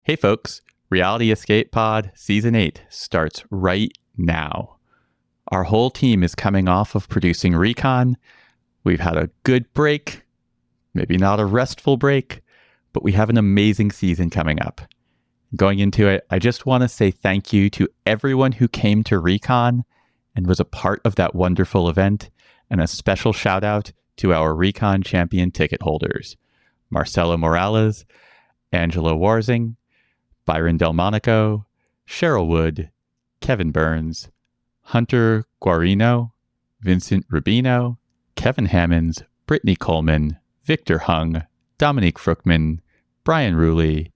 Hey folks, Reality Escape Pod Season 8 starts right now. Our whole team is coming off of producing Recon. We've had a good break, maybe not a restful break, but we have an amazing season coming up. Going into it, I just want to say thank you to everyone who came to Recon and was a part of that wonderful event, and a special shout out to our Recon champion ticket holders, Marcelo Morales, Angela Warzing, Byron Delmonico, Cheryl Wood, Kevin Burns, Hunter Guarino, Vincent Rubino, Kevin Hammonds, Brittany Coleman, Victor Hung, Dominique Fruckman, Brian Ruley,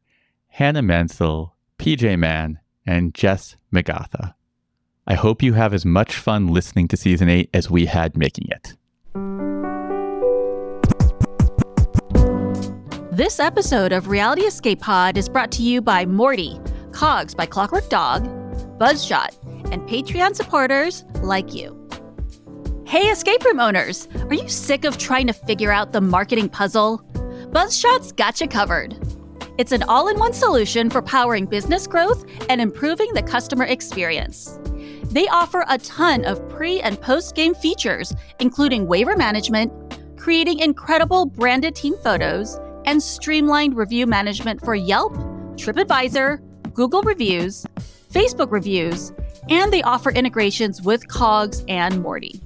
Hannah Mansell, PJ Mann, and Jess Magatha. I hope you have as much fun listening to Season 8 as we had making it. This episode of Reality Escape Pod is brought to you by Morty, Cogs by Clockwork Dog, Buzzshot, and Patreon supporters like you. Hey escape room owners, are you sick of trying to figure out the marketing puzzle? Buzzshot's got you covered. It's an all-in-one solution for powering business growth and improving the customer experience. They offer a ton of pre- and post-game features, including waiver management, creating incredible branded team photos, and streamlined review management for Yelp, TripAdvisor, Google Reviews, Facebook Reviews, and they offer integrations with Cogs and Morty.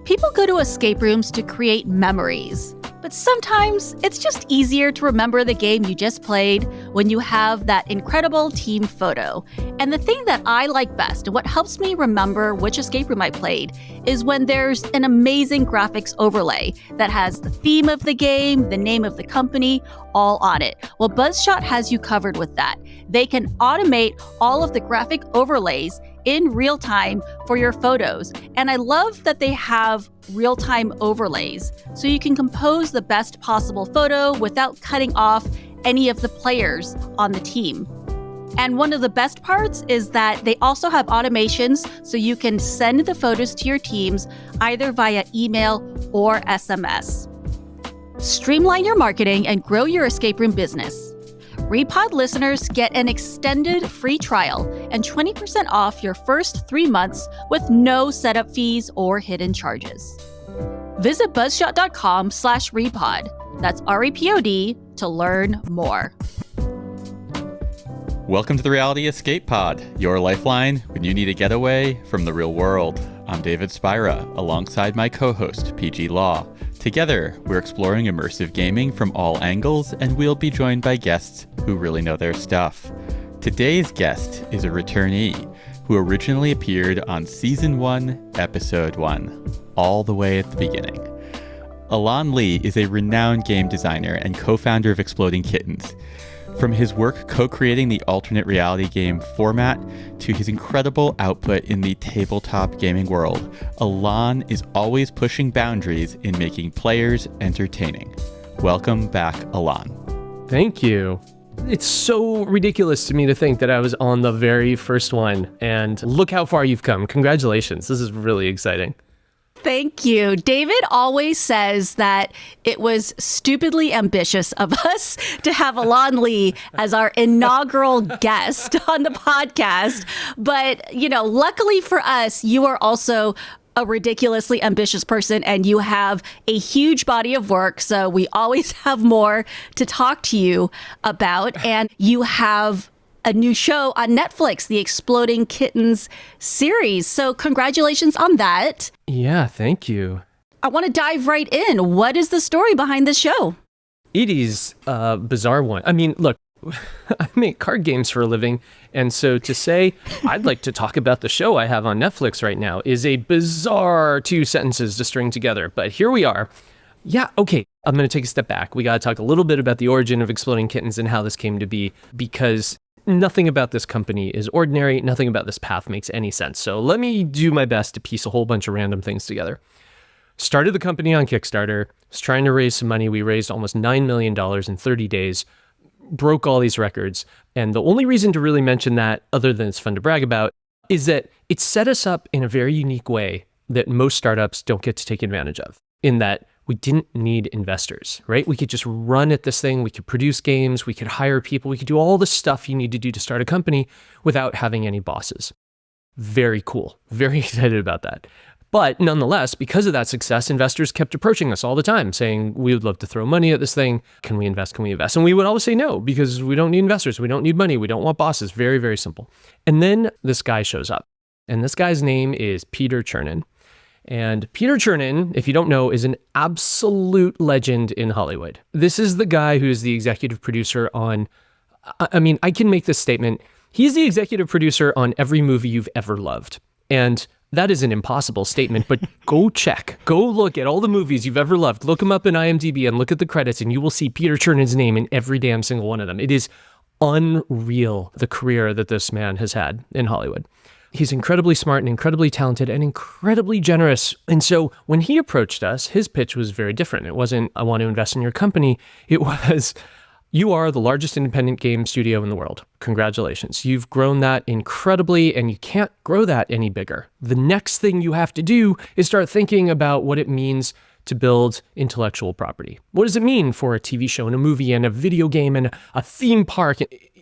People go to escape rooms to create memories, but sometimes it's just easier to remember the game you just played when you have that incredible team photo. And the thing that I like best and what helps me remember which escape room I played is when there's an amazing graphics overlay that has the theme of the game, the name of the company, all on it. Well, Buzzshot has you covered with that. They can automate all of the graphic overlays in real time for your photos. And I love that they have real-time overlays, so you can compose the best possible photo without cutting off any of the players on the team. And one of the best parts is that they also have automations so you can send the photos to your teams either via email or SMS. Streamline your marketing and grow your escape room business. REPOD listeners get an extended free trial and 20% off your first 3 months with no setup fees or hidden charges. Visit buzzshot.com/REPOD. That's REPOD to learn more. Welcome to the Reality Escape Pod, your lifeline when you need a getaway from the real world. I'm David Spira, alongside my co-host, PG Law. Together, we're exploring immersive gaming from all angles, and we'll be joined by guests who really know their stuff. Today's guest is a returnee who originally appeared on Season 1, Episode 1, all the way at the beginning. Elan Lee is a renowned game designer and co-founder of Exploding Kittens. From his work co-creating the alternate reality game format to his incredible output in the tabletop gaming world, Elan is always pushing boundaries in making players entertaining. Welcome back, Elan. Thank you. It's so ridiculous to me to think that I was on the very first one, and look how far you've come. Congratulations. This is really exciting. Thank you. David always says that it was stupidly ambitious of us to have Elan Lee as our inaugural guest on the podcast. But, luckily for us, you are also a ridiculously ambitious person and you have a huge body of work. So we always have more to talk to you about. And you have a new show on Netflix, the Exploding Kittens series. So congratulations on that. Yeah, thank you. I want to dive right in. What is the story behind this show? It is a bizarre one. I mean, look, I make card games for a living. And so to say I'd like to talk about the show I have on Netflix right now is a bizarre 2 sentences to string together. But here we are. Yeah, okay. I'm going to take a step back. We got to talk a little bit about the origin of Exploding Kittens and how this came to be, because nothing about this company is ordinary. Nothing about this path makes any sense. So let me do my best to piece a whole bunch of random things together. Started the company on Kickstarter, was trying to raise some money. We raised almost $9 million in 30 days, broke all these records. And the only reason to really mention that, other than it's fun to brag about, is that it set us up in a very unique way that most startups don't get to take advantage of, in that we didn't need investors, right? We could just run at this thing. We could produce games. We could hire people. We could do all the stuff you need to do to start a company without having any bosses. Very cool. Very excited about that. But nonetheless, because of that success, investors kept approaching us all the time saying, we would love to throw money at this thing. Can we invest? Can we invest? And we would always say no, because we don't need investors. We don't need money. We don't want bosses. Very, very simple. And then this guy shows up. And this guy's name is Peter Chernin. And Peter Chernin, if you don't know, is an absolute legend in Hollywood. This is the guy who is the executive producer on, I can make this statement. He's the executive producer on every movie you've ever loved. And that is an impossible statement, but go check. Go look at all the movies you've ever loved. Look them up in IMDb and look at the credits, and you will see Peter Chernin's name in every damn single one of them. It is unreal, the career that this man has had in Hollywood. He's incredibly smart and incredibly talented and incredibly generous. And so when he approached us, his pitch was very different. It wasn't, I want to invest in your company. It was, you are the largest independent game studio in the world. Congratulations. You've grown that incredibly, and you can't grow that any bigger. The next thing you have to do is start thinking about what it means to build intellectual property. What does it mean for a TV show and a movie and a video game and a theme park?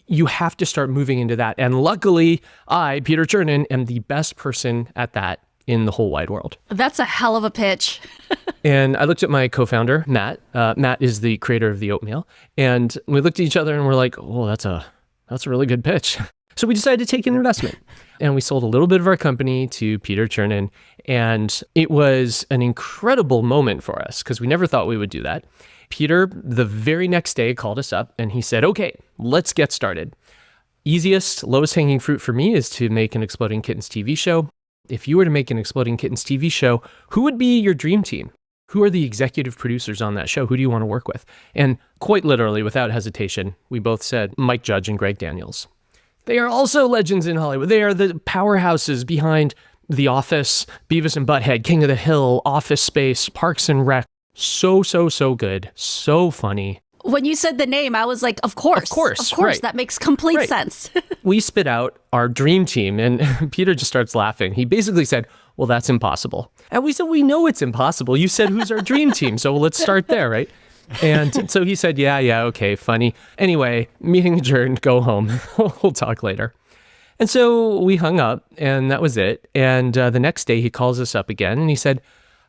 You have to start moving into that. And luckily, I, Peter Chernin, am the best person at that in the whole wide world. That's a hell of a pitch. And I looked at my co-founder, Matt. Matt is the creator of the oatmeal. And we looked at each other and we're like, oh, that's a really good pitch. So we decided to take an investment. And we sold a little bit of our company to Peter Chernin. And it was an incredible moment for us because we never thought we would do that. Peter, the very next day, called us up and he said, okay, let's get started. Easiest, lowest hanging fruit for me is to make an Exploding Kittens TV show. If you were to make an Exploding Kittens TV show, who would be your dream team? Who are the executive producers on that show? Who do you want to work with? And quite literally, without hesitation, we both said Mike Judge and Greg Daniels. They are also legends in Hollywood. They are the powerhouses behind The Office, Beavis and Butthead, King of the Hill, Office Space, Parks and Rec. So good. So funny. When you said the name, I was like, of course. Right. That makes complete sense. We spit out our dream team and Peter just starts laughing. He basically said, well, that's impossible. And we said, we know it's impossible. You said, who's our dream team? So let's start there, right? And so he said, yeah, okay, funny. Anyway, meeting adjourned, go home. We'll talk later. And so we hung up and that was it. And the next day he calls us up again and he said,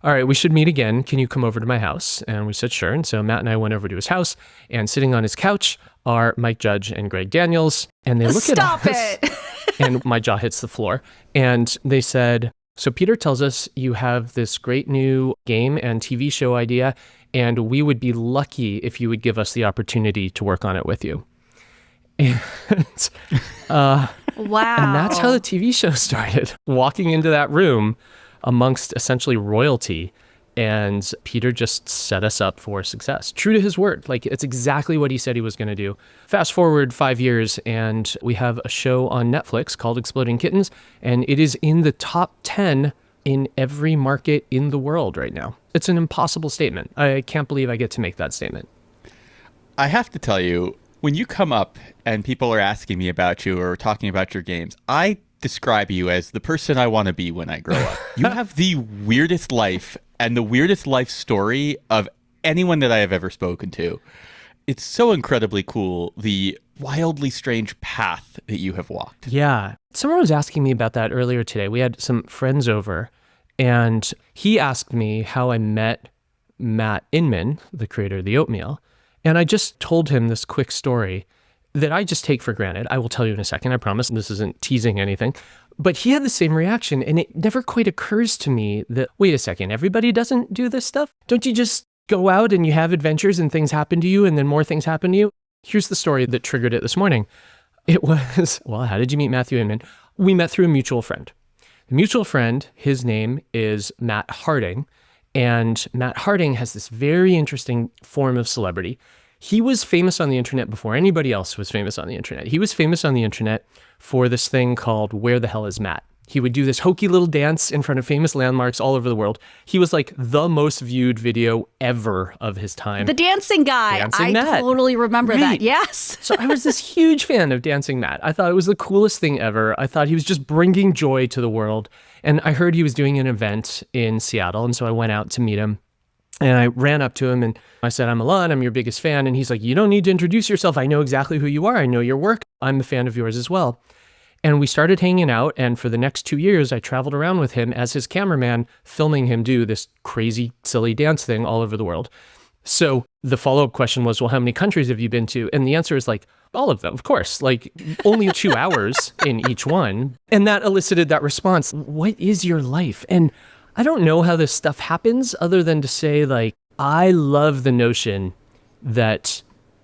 all right, we should meet again. Can you come over to my house? And we said, sure. And so Matt and I went over to his house and sitting on his couch are Mike Judge and Greg Daniels. And they look at us. Stop it. And my jaw hits the floor. And they said, so Peter tells us you have this great new game and TV show idea, and we would be lucky if you would give us the opportunity to work on it with you. And, wow. And that's how the TV show started. Walking into that room amongst essentially royalty, and Peter just set us up for success. True to his word. Like, it's exactly what he said he was going to do. Fast forward 5 years, and we have a show on Netflix called Exploding Kittens, and it is in the top 10 in every market in the world right now. It's an impossible statement. I can't believe I get to make that statement. I have to tell you, when you come up and people are asking me about you or talking about your games, I describe you as the person I want to be when I grow up. You have the weirdest life and the weirdest life story of anyone that I have ever spoken to. It's so incredibly cool, the wildly strange path that you have walked. Yeah. Someone was asking me about that earlier today. We had some friends over, and he asked me how I met Matt Inman, the creator of the oatmeal. And I just told him this quick story that I just take for granted. I will tell you in a second, I promise. This isn't teasing anything. But he had the same reaction, and it never quite occurs to me that, wait a second, everybody doesn't do this stuff? Don't you just go out and you have adventures and things happen to you and then more things happen to you? Here's the story that triggered it this morning. It was, well, how did you meet Matthew Inman? We met through a mutual friend. The mutual friend, his name is Matt Harding, and Matt Harding has this very interesting form of celebrity. He was famous on the internet before anybody else was famous on the internet. He was famous on the internet for this thing called Where the Hell is Matt? He would do this hokey little dance in front of famous landmarks all over the world. He was like the most viewed video ever of his time. The dancing guy. Dancing Matt. I totally remember Right. that. Yes. So I was this huge fan of Dancing Matt. I thought it was the coolest thing ever. I thought he was just bringing joy to the world. And I heard he was doing an event in Seattle. And so I went out to meet him. And I ran up to him and I said, I'm Elan, I'm your biggest fan. And he's like, you don't need to introduce yourself. I know exactly who you are. I know your work. I'm a fan of yours as well. And we started hanging out. And for the next 2 years, I traveled around with him as his cameraman, filming him do this crazy, silly dance thing all over the world. So the follow-up question was, well, how many countries have you been to? And the answer is like, all of them, of course, like only 2 hours in each one. And that elicited that response. What is your life? And I don't know how this stuff happens other than to say, like, I love the notion that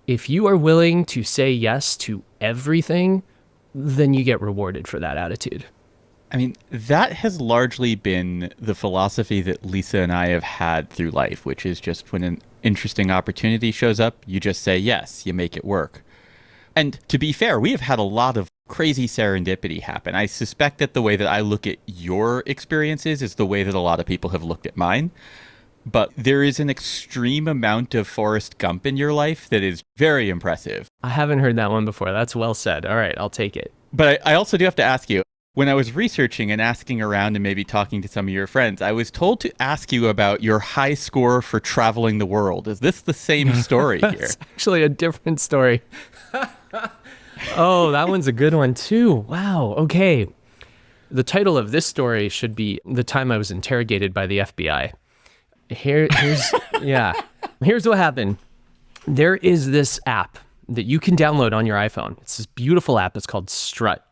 if you are willing to say yes to everything, then you get rewarded for that attitude. I mean, that has largely been the philosophy that Lisa and I have had through life, which is just when an interesting opportunity shows up, you just say yes, you make it work. And to be fair, we have had a lot of crazy serendipity happen. I suspect that the way that I look at your experiences is the way that a lot of people have looked at mine. But there is an extreme amount of Forrest Gump in your life that is very impressive. I haven't heard that one before. That's well said. All right, I'll take it. But I also do have to ask you, when I was researching and asking around and maybe talking to some of your friends, I was told to ask you about your high score for traveling the world. Is this the same story here? It's actually a different story. Oh, that one's a good one too. Wow. Okay. The title of this story should be The Time I Was Interrogated by the FBI. Here's what happened. There is this app that you can download on your iPhone. It's this beautiful app. It's called Strut.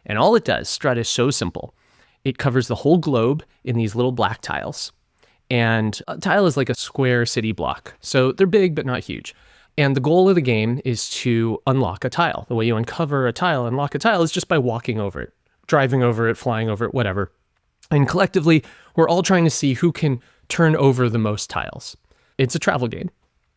And all it does, Strut is so simple. It covers the whole globe in these little black tiles. And a tile is like a square city block. So they're big, but not huge. And the goal of the game is to unlock a tile. The way you uncover a tile, unlock a tile, is just by walking over it, driving over it, flying over it, whatever. And collectively, we're all trying to see who can turn over the most tiles. It's a travel game.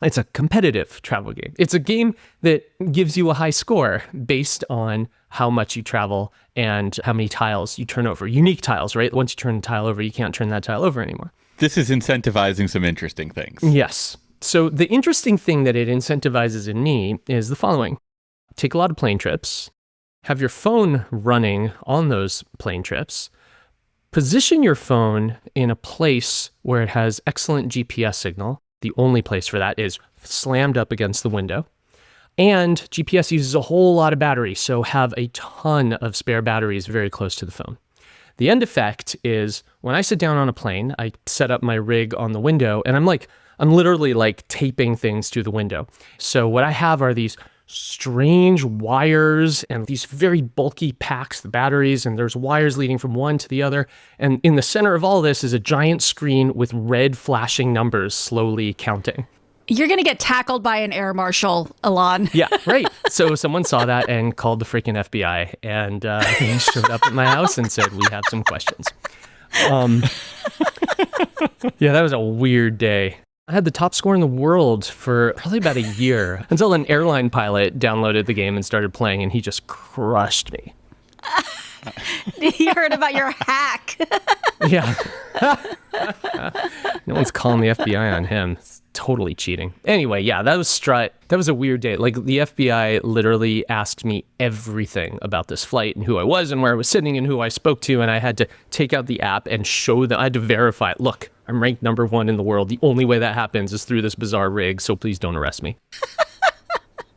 It's a competitive travel game. It's a game that gives you a high score based on how much you travel and how many tiles you turn over. Unique tiles, right? Once you turn a tile over, you can't turn that tile over anymore. This is incentivizing some interesting things. Yes. So the interesting thing that it incentivizes in me is the following. Take a lot of plane trips, have your phone running on those plane trips, position your phone in a place where it has excellent GPS signal. The only place for that is slammed up against the window. And GPS uses a whole lot of battery, so have a ton of spare batteries very close to the phone. The end effect is when I sit down on a plane, I set up my rig on the window and I'm literally like taping things to the window. So what I have are these strange wires and these very bulky packs, the batteries, and there's wires leading from one to the other. And in the center of all this is a giant screen with red flashing numbers slowly counting. You're going to get tackled by an air marshal, Elan. Yeah, right. So someone saw that and called the freaking FBI and he showed up at my house and said, we have some questions. Yeah, that was a weird day. I had the top score in the world for probably about a year until an airline pilot downloaded the game and started playing, and he just crushed me. He heard about your hack. Yeah. No one's calling the FBI on him. It's totally cheating. Anyway, yeah, that was Strut. That was a weird day. Like, the FBI literally asked me everything about this flight and who I was and where I was sitting and who I spoke to, and I had to take out the app and show them. I had to verify it. Look, I'm ranked number 1 in the world. The only way that happens is through this bizarre rig, so please don't arrest me.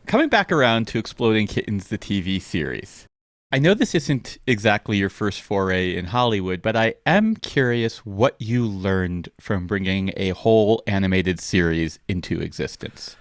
Coming back around to Exploding Kittens, the TV series. I know this isn't exactly your first foray in Hollywood, but I am curious what you learned from bringing a whole animated series into existence.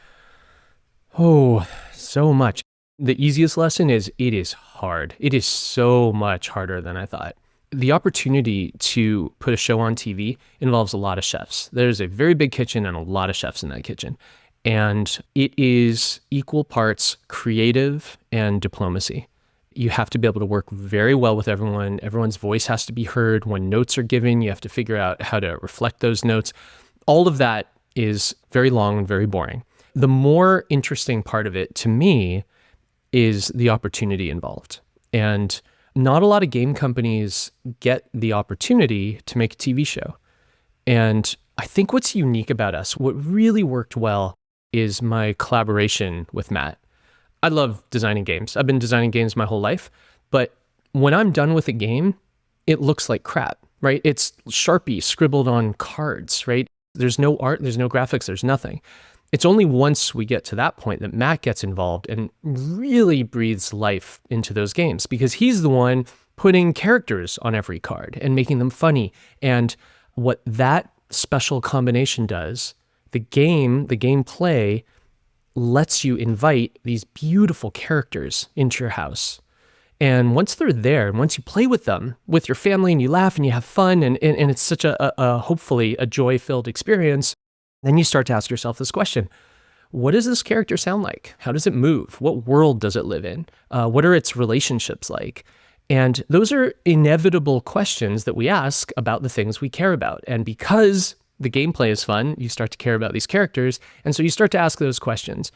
Oh, so much. The easiest lesson is it is hard. It is so much harder than I thought. The opportunity to put a show on TV involves a lot of chefs. There's a very big kitchen and a lot of chefs in that kitchen. And it is equal parts creative and diplomacy. You have to be able to work very well with everyone. Everyone's voice has to be heard. When notes are given, you have to figure out how to reflect those notes. All of that is very long and very boring. The more interesting part of it to me is the opportunity involved. And not a lot of game companies get the opportunity to make a TV show. And I think what's unique about us, what really worked well, is my collaboration with Matt. I love designing games. I've been designing games my whole life, but when I'm done with a game, it looks like crap, right? It's Sharpie scribbled on cards, right? There's no art, there's no graphics, there's nothing. It's only once we get to that point that Matt gets involved and really breathes life into those games, because he's the one putting characters on every card and making them funny. And what that special combination does, the gameplay lets you invite these beautiful characters into your house. And once they're there, and once you play with them, with your family, and you laugh and you have fun, and it's such a hopefully a joy-filled experience, then you start to ask yourself this question: what does this character sound like? How does it move? What world does it live in? What are its relationships like? And those are inevitable questions that we ask about the things we care about. And because the gameplay is fun, you start to care about these characters, and so you start to ask those questions.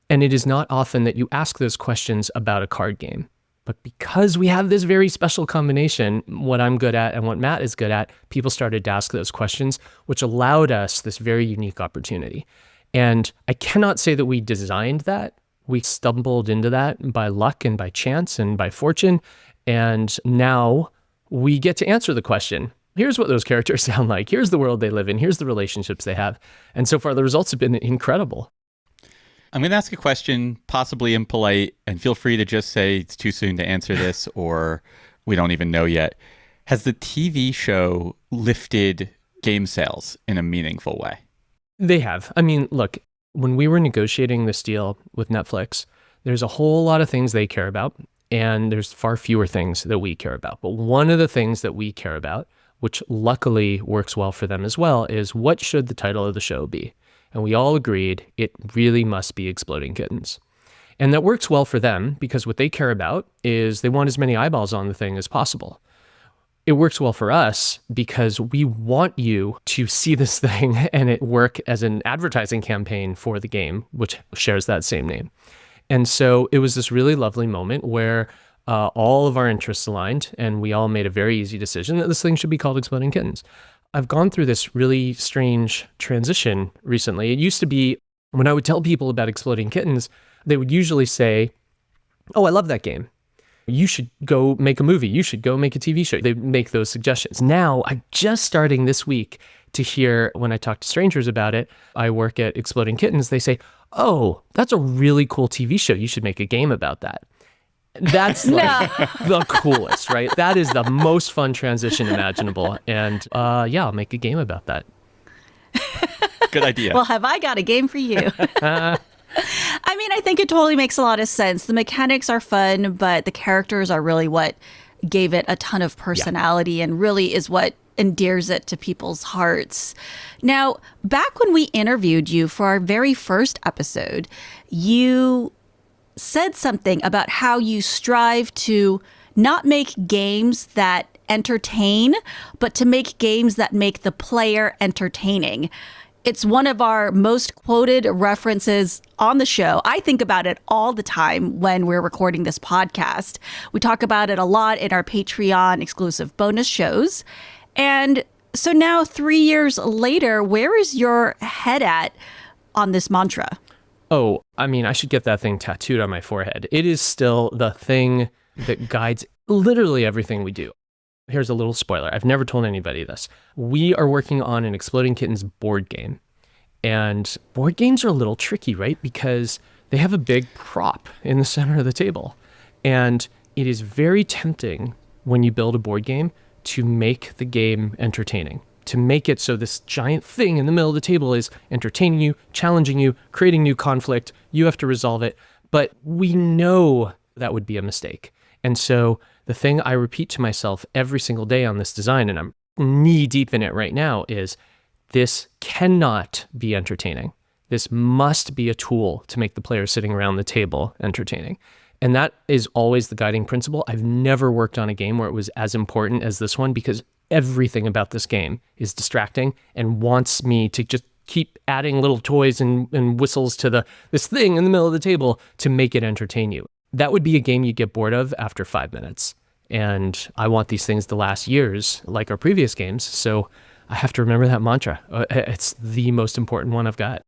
And it is not often that you ask those questions about a card game. But because we have this very special combination, what I'm good at and what Matt is good at, people started to ask those questions, which allowed us this very unique opportunity. And I cannot say that we designed that. We stumbled into that by luck and by chance and by fortune. And now we get to answer the question. Here's what those characters sound like. Here's the world they live in. Here's the relationships they have. And so far, the results have been incredible. I'm going to ask a question, possibly impolite, and feel free to just say it's too soon to answer this, or we don't even know yet. Has the TV show lifted game sales in a meaningful way? They have. I mean, look, when we were negotiating this deal with Netflix, there's a whole lot of things they care about, and there's far fewer things that we care about. But one of the things that we care about, which luckily works well for them as well, is what should the title of the show be? And we all agreed it really must be Exploding Kittens. And that works well for them because what they care about is they want as many eyeballs on the thing as possible. It works well for us because we want you to see this thing and it work as an advertising campaign for the game, which shares that same name. And so it was this really lovely moment where all of our interests aligned, and we all made a very easy decision that this thing should be called Exploding Kittens. I've gone through this really strange transition recently. It used to be when I would tell people about Exploding Kittens, they would usually say, "Oh, I love that game. You should go make a movie. You should go make a TV show." They make those suggestions. Now, I'm just starting this week to hear, when I talk to strangers about it, I work at Exploding Kittens, they say, "Oh, that's a really cool TV show. You should make a game about that." That's like the coolest, right? That is the most fun transition imaginable. And yeah, I'll make a game about that. Good idea. Well, have I got a game for you? I mean, I think it totally makes a lot of sense. The mechanics are fun, but the characters are really what gave it a ton of personality and really is what endears it to people's hearts. Now, back when we interviewed you for our very first episode, you said something about how you strive to not make games that entertain, but to make games that make the player entertaining. It's one of our most quoted references on the show. I think about it all the time when we're recording this podcast. We talk about it a lot in our Patreon exclusive bonus shows. And so now, 3 years later, where is your head at on this mantra? Oh, I mean, I should get that thing tattooed on my forehead. It is still the thing that guides literally everything we do. Here's a little spoiler. I've never told anybody this. We are working on an Exploding Kittens board game. And board games are a little tricky, right? Because they have a big prop in the center of the table. And it is very tempting when you build a board game to make the game entertaining, to make it so this giant thing in the middle of the table is entertaining you, challenging you, creating new conflict. You have to resolve it. But we know that would be a mistake. And so the thing I repeat to myself every single day on this design, and I'm knee deep in it right now, is this cannot be entertaining. This must be a tool to make the players sitting around the table entertaining. And that is always the guiding principle. I've never worked on a game where it was as important as this one, because everything about this game is distracting and wants me to just keep adding little toys and whistles to this thing in the middle of the table to make it entertain you. That would be a game you get bored of after 5 minutes. And I want these things to last years, like our previous games. So I have to remember that mantra. It's the most important one I've got.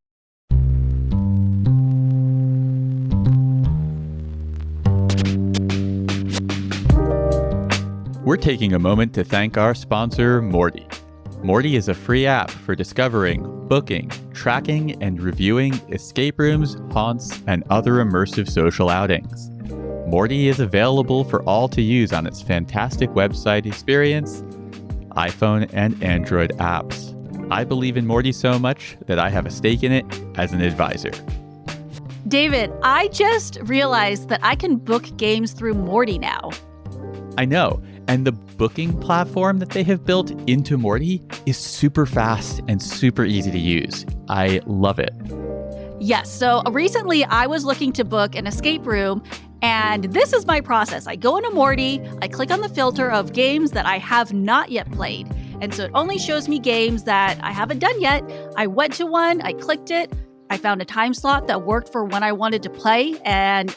We're taking a moment to thank our sponsor, Morty. Morty is a free app for discovering, booking, tracking, and reviewing escape rooms, haunts, and other immersive social outings. Morty is available for all to use on its fantastic website experience, iPhone and Android apps. I believe in Morty so much that I have a stake in it as an advisor. David, I just realized that I can book games through Morty now. I know, and the booking platform that they have built into Morty is super fast and super easy to use. I love it. Yes, so recently I was looking to book an escape room, and this is my process. I go into Morty, I click on the filter of games that I have not yet played, and so it only shows me games that I haven't done yet. I went to one, I clicked it, I found a time slot that worked for when I wanted to play, and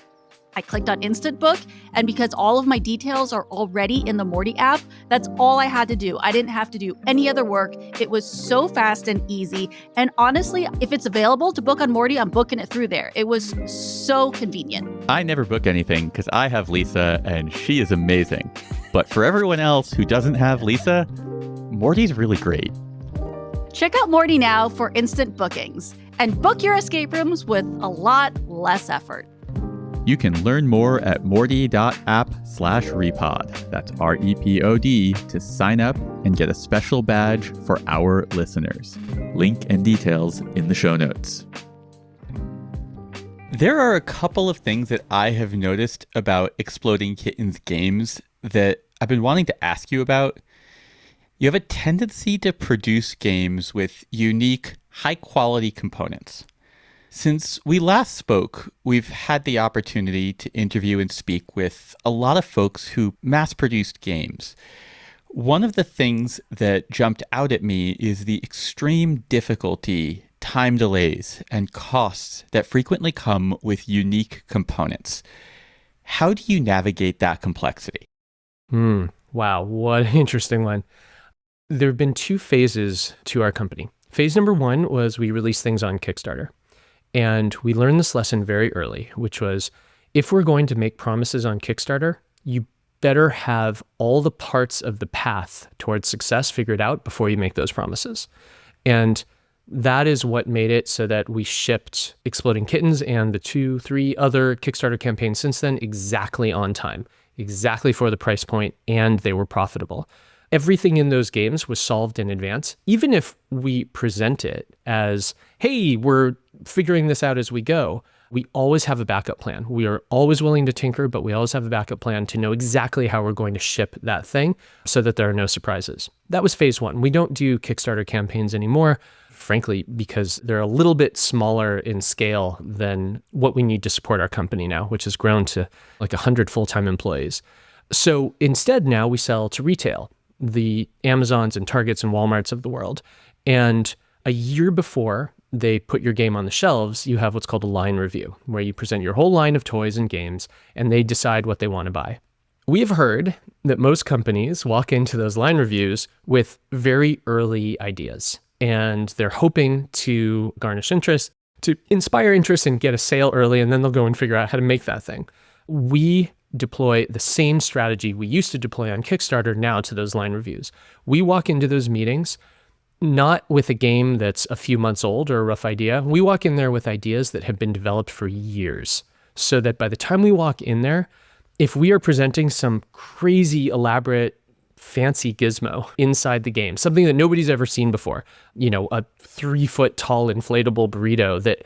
I clicked on Instant Book, and because all of my details are already in the Morty app, that's all I had to do. I didn't have to do any other work. It was so fast and easy. And honestly, if it's available to book on Morty, I'm booking it through there. It was so convenient. I never book anything because I have Lisa and she is amazing. But for everyone else who doesn't have Lisa, Morty's really great. Check out Morty now for instant bookings and book your escape rooms with a lot less effort. You can learn more at morty.app/repod. That's REPOD to sign up and get a special badge for our listeners. Link and details in the show notes. There are a couple of things that I have noticed about Exploding Kittens games that I've been wanting to ask you about. You have a tendency to produce games with unique, high-quality components. Since we last spoke, we've had the opportunity to interview and speak with a lot of folks who mass-produced games. One of the things that jumped out at me is the extreme difficulty, time delays, and costs that frequently come with unique components. How do you navigate that complexity? Wow, what an interesting one. There have been two phases to our company. Phase number one was we released things on Kickstarter. And we learned this lesson very early, which was if we're going to make promises on Kickstarter, you better have all the parts of the path towards success figured out before you make those promises. And that is what made it so that we shipped Exploding Kittens and the 2-3 other Kickstarter campaigns since then exactly on time, exactly for the price point, and they were profitable. Everything in those games was solved in advance, even if we present it as, hey, we're figuring this out as we go. We always have a backup plan. We are always willing to tinker, but we always have a backup plan to know exactly how we're going to ship that thing so that there are no surprises. That was phase one. We don't do Kickstarter campaigns anymore, frankly, because they're a little bit smaller in scale than what we need to support our company now, which has grown to like 100 full-time employees. So instead now we sell to retail, the Amazons and Targets and Walmarts of the world. And a year before they put your game on the shelves, you have what's called a line review, where you present your whole line of toys and games, and they decide what they want to buy. We have heard that most companies walk into those line reviews with very early ideas, and they're hoping to garnish interest, to inspire interest and get a sale early, and then they'll go and figure out how to make that thing. We deploy the same strategy we used to deploy on Kickstarter now to those line reviews. We walk into those meetings not with a game that's a few months old or a rough idea. We walk in there with ideas that have been developed for years, so that by the time we walk in there, if we are presenting some crazy, elaborate, fancy gizmo inside the game, something that nobody's ever seen before, a 3-foot tall inflatable burrito that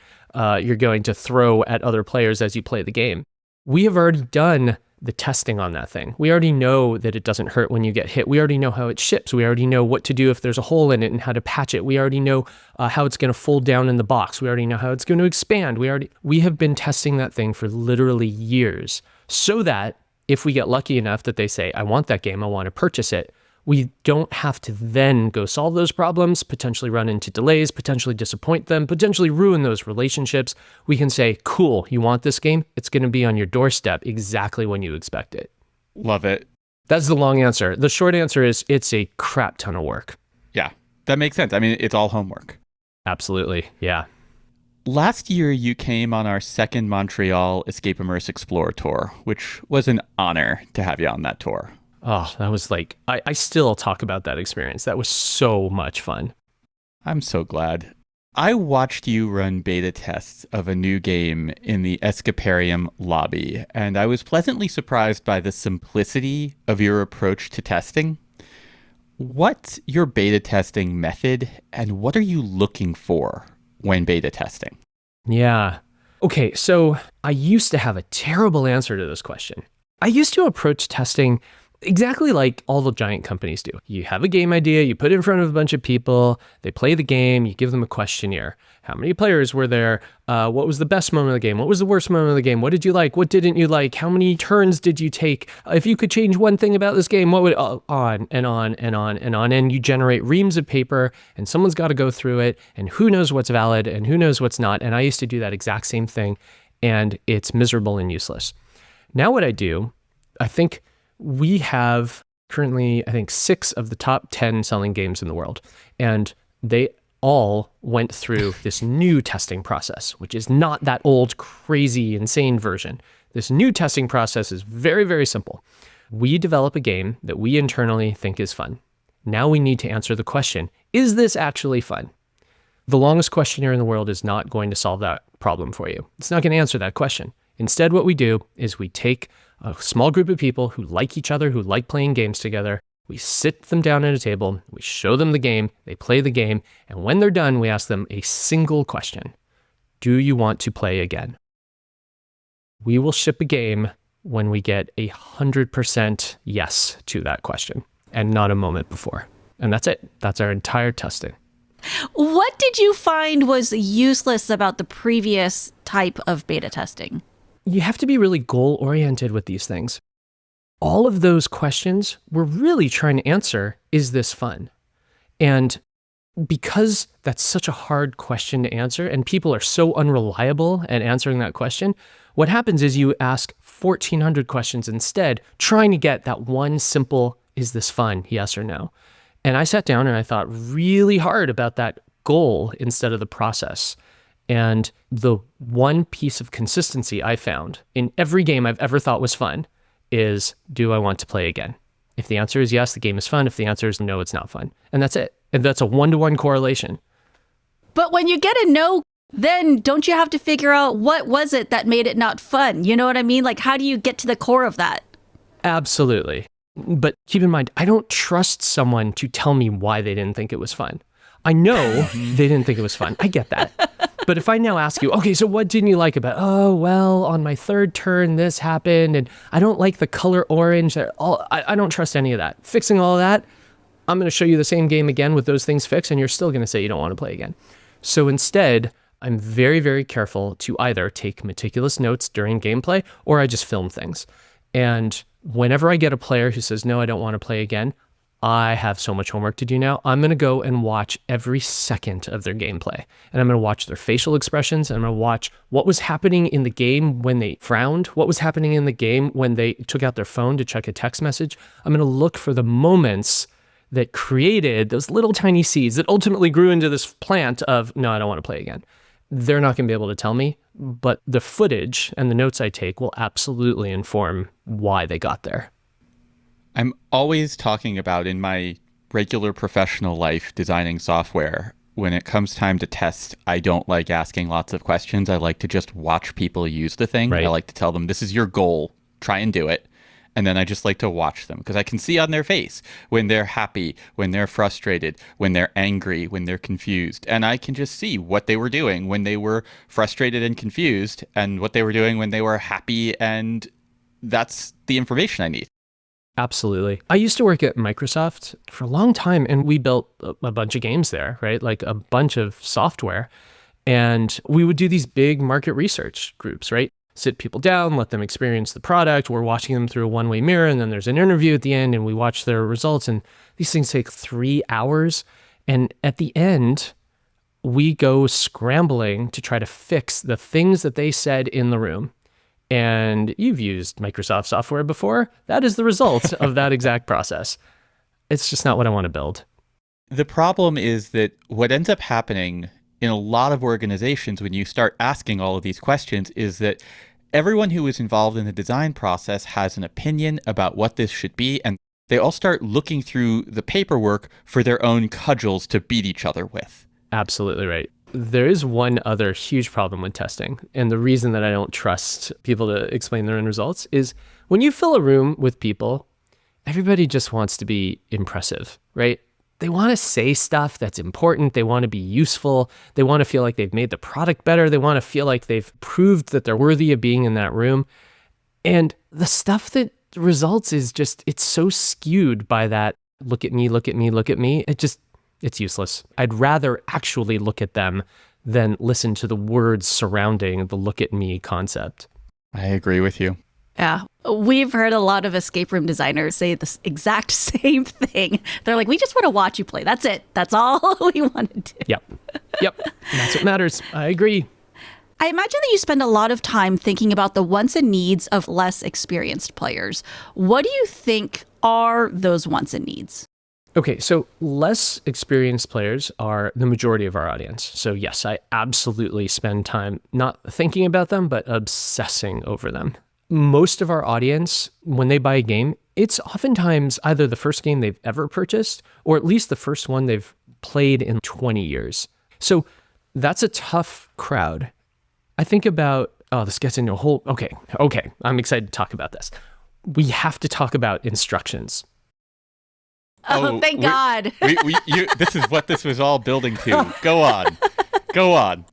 you're going to throw at other players as you play the game, we have already done the testing on that thing. We already know that it doesn't hurt when you get hit. We already know how it ships. We already know what to do if there's a hole in it and how to patch it. We already know how it's going to fold down in the box. We already know how it's going to expand. We have been testing that thing for literally years, so that if we get lucky enough that they say, I want that game, I want to purchase it, we don't have to then go solve those problems, potentially run into delays, potentially disappoint them, potentially ruin those relationships. We can say, cool, you want this game? It's going to be on your doorstep exactly when you expect it. Love it. That's the long answer. The short answer is it's a crap ton of work. Yeah, that makes sense. I mean, it's all homework. Absolutely. Yeah. Last year, you came on our second Montreal Escape Immerse Explore tour, which was an honor to have you on that tour. Oh, that was like, I still talk about that experience. That was so much fun. I'm so glad. I watched you run beta tests of a new game in the Escaparium lobby, and I was pleasantly surprised by the simplicity of your approach to testing. What's your beta testing method, and what are you looking for when beta testing? Yeah. Okay, so I used to have a terrible answer to this question. I used to approach testing exactly like all the giant companies do. You have a game idea, you put it in front of a bunch of people, they play the game, you give them a questionnaire. How many players were there? What was the best moment of the game? What was the worst moment of the game? What did you like? What didn't you like? How many turns did you take? If you could change one thing about this game, what would... on and on and on and on. And you generate reams of paper, and someone's got to go through it, and who knows what's valid and who knows what's not. And I used to do that exact same thing, and it's miserable and useless. Now what I do, I think we have currently, 6 of the top 10 selling games in the world. And they all went through this new testing process, which is not that old, crazy, insane version. This new testing process is very, very simple. We develop a game that we internally think is fun. Now we need to answer the question, is this actually fun? The longest questionnaire in the world is not going to solve that problem for you. It's not going to answer that question. Instead, what we do is we take a small group of people who like each other, who like playing games together. We sit them down at a table, we show them the game, they play the game, and when they're done, we ask them a single question. Do you want to play again? We will ship a game when we get 100% yes to that question, and not a moment before. And that's it. That's our entire testing. What did you find was useless about the previous type of beta testing? You have to be really goal-oriented with these things. All of those questions we're really trying to answer, is this fun? And because that's such a hard question to answer, and people are so unreliable at answering that question, what happens is you ask 1,400 questions instead, trying to get that one simple, is this fun, yes or no? And I sat down and I thought really hard about that goal instead of the process. And the one piece of consistency I found in every game I've ever thought was fun is, do I want to play again? If the answer is yes, the game is fun. If the answer is no, it's not fun. And that's it. And that's a 1-to-1 correlation. But when you get a no, then don't you have to figure out what was it that made it not fun? You know what I mean? Like, how do you get to the core of that? Absolutely. But keep in mind, I don't trust someone to tell me why they didn't think it was fun. I know they didn't think it was fun. I get that. But if I now ask you, okay, so what didn't you like about it? Oh, well, on my third turn, this happened, and I don't like the color orange. I don't trust any of that. Fixing all of that, I'm going to show you the same game again with those things fixed, and you're still going to say you don't want to play again. So instead, I'm very, very careful to either take meticulous notes during gameplay, or I just film things. And whenever I get a player who says, no, I don't want to play again, I have so much homework to do now. I'm going to go and watch every second of their gameplay. And I'm going to watch their facial expressions. And I'm going to watch what was happening in the game when they frowned, what was happening in the game when they took out their phone to check a text message. I'm going to look for the moments that created those little tiny seeds that ultimately grew into this plant of, no, I don't want to play again. They're not going to be able to tell me, but the footage and the notes I take will absolutely inform why they got there. I'm always talking about in my regular professional life designing software, when it comes time to test, I don't like asking lots of questions. I like to just watch people use the thing. Right. I like to tell them, this is your goal, try and do it. And then I just like to watch them because I can see on their face when they're happy, when they're frustrated, when they're angry, when they're confused. And I can just see what they were doing when they were frustrated and confused and what they were doing when they were happy. And that's the information I need. Absolutely. I used to work at Microsoft for a long time, and we built a bunch of games there, right? Like a bunch of software. And we would do these big market research groups, right? Sit people down, let them experience the product. We're watching them through a one-way mirror, and then there's an interview at the end, and we watch their results. And these things take 3 hours. And at the end, we go scrambling to try to fix the things that they said in the room. And you've used Microsoft software before. That is the result of that exact process. It's just not what I want to build. The problem is that what ends up happening in a lot of organizations when you start asking all of these questions is that everyone who is involved in the design process has an opinion about what this should be, and they all start looking through the paperwork for their own cudgels to beat each other with. Absolutely right. There is one other huge problem with testing. And the reason that I don't trust people to explain their own results is when you fill a room with people, everybody just wants to be impressive, right? They want to say stuff that's important. They want to be useful. They want to feel like they've made the product better. They want to feel like they've proved that they're worthy of being in that room. And the stuff that results is just, it's so skewed by that, look at me, look at me, look at me. It's useless. I'd rather actually look at them than listen to the words surrounding the look at me concept. I agree with you. Yeah. We've heard a lot of escape room designers say the exact same thing. They're like, we just want to watch you play. That's it. That's all we want to do. Yep. And that's what matters. I agree. I imagine that you spend a lot of time thinking about the wants and needs of less experienced players. What do you think are those wants and needs? Okay, so less experienced players are the majority of our audience. So yes, I absolutely spend time not thinking about them, but obsessing over them. Most of our audience, when they buy a game, it's oftentimes either the first game they've ever purchased, or at least the first one they've played in 20 years. So that's a tough crowd. I think about, this gets into a whole, okay, I'm excited to talk about this. We have to talk about instructions. Oh, thank God. This is what this was all building to. Go on.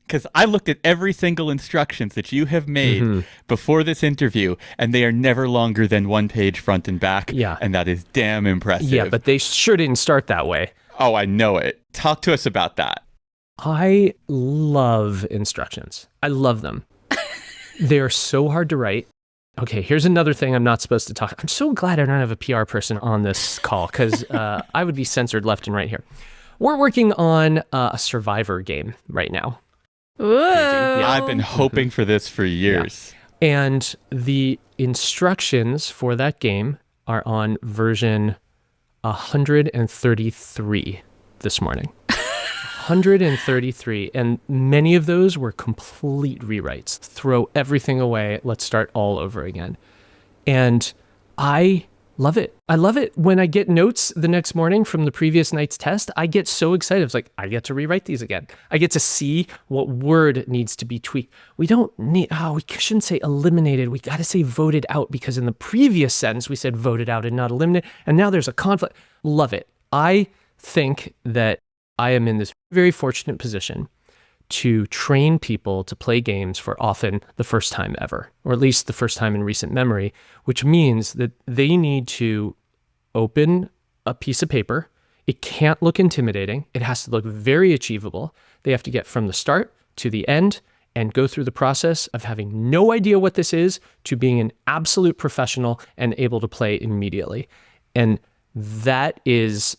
Because I looked at every single instructions that you have made before this interview, and they are never longer than 1 page front and back. Yeah. And that is damn impressive. Yeah, but they sure didn't start that way. Oh, I know it. Talk to us about that. I love instructions. I love them. They're so hard to write. Okay, here's another thing I'm not supposed to talk. I'm so glad I don't have a PR person on this call because I would be censored left and right here. We're working on a Survivor game right now. Whoa. Yeah. I've been hoping for this for years. Yeah. And the instructions for that game are on version 133 this morning. 133, and many of those were complete rewrites. Throw everything away. Let's start all over again. And I love it. I love it. When I get notes the next morning from the previous night's test, I get so excited. It's like, I get to rewrite these again. I get to see what word needs to be tweaked. We don't need, we shouldn't say eliminated. We got to say voted out, because in the previous sentence, we said voted out and not eliminated. And now there's a conflict. Love it. I think that I am in this very fortunate position to train people to play games for often the first time ever, or at least the first time in recent memory, which means that they need to open a piece of paper. It can't look intimidating. It has to look very achievable. They have to get from the start to the end and go through the process of having no idea what this is to being an absolute professional and able to play immediately. And that is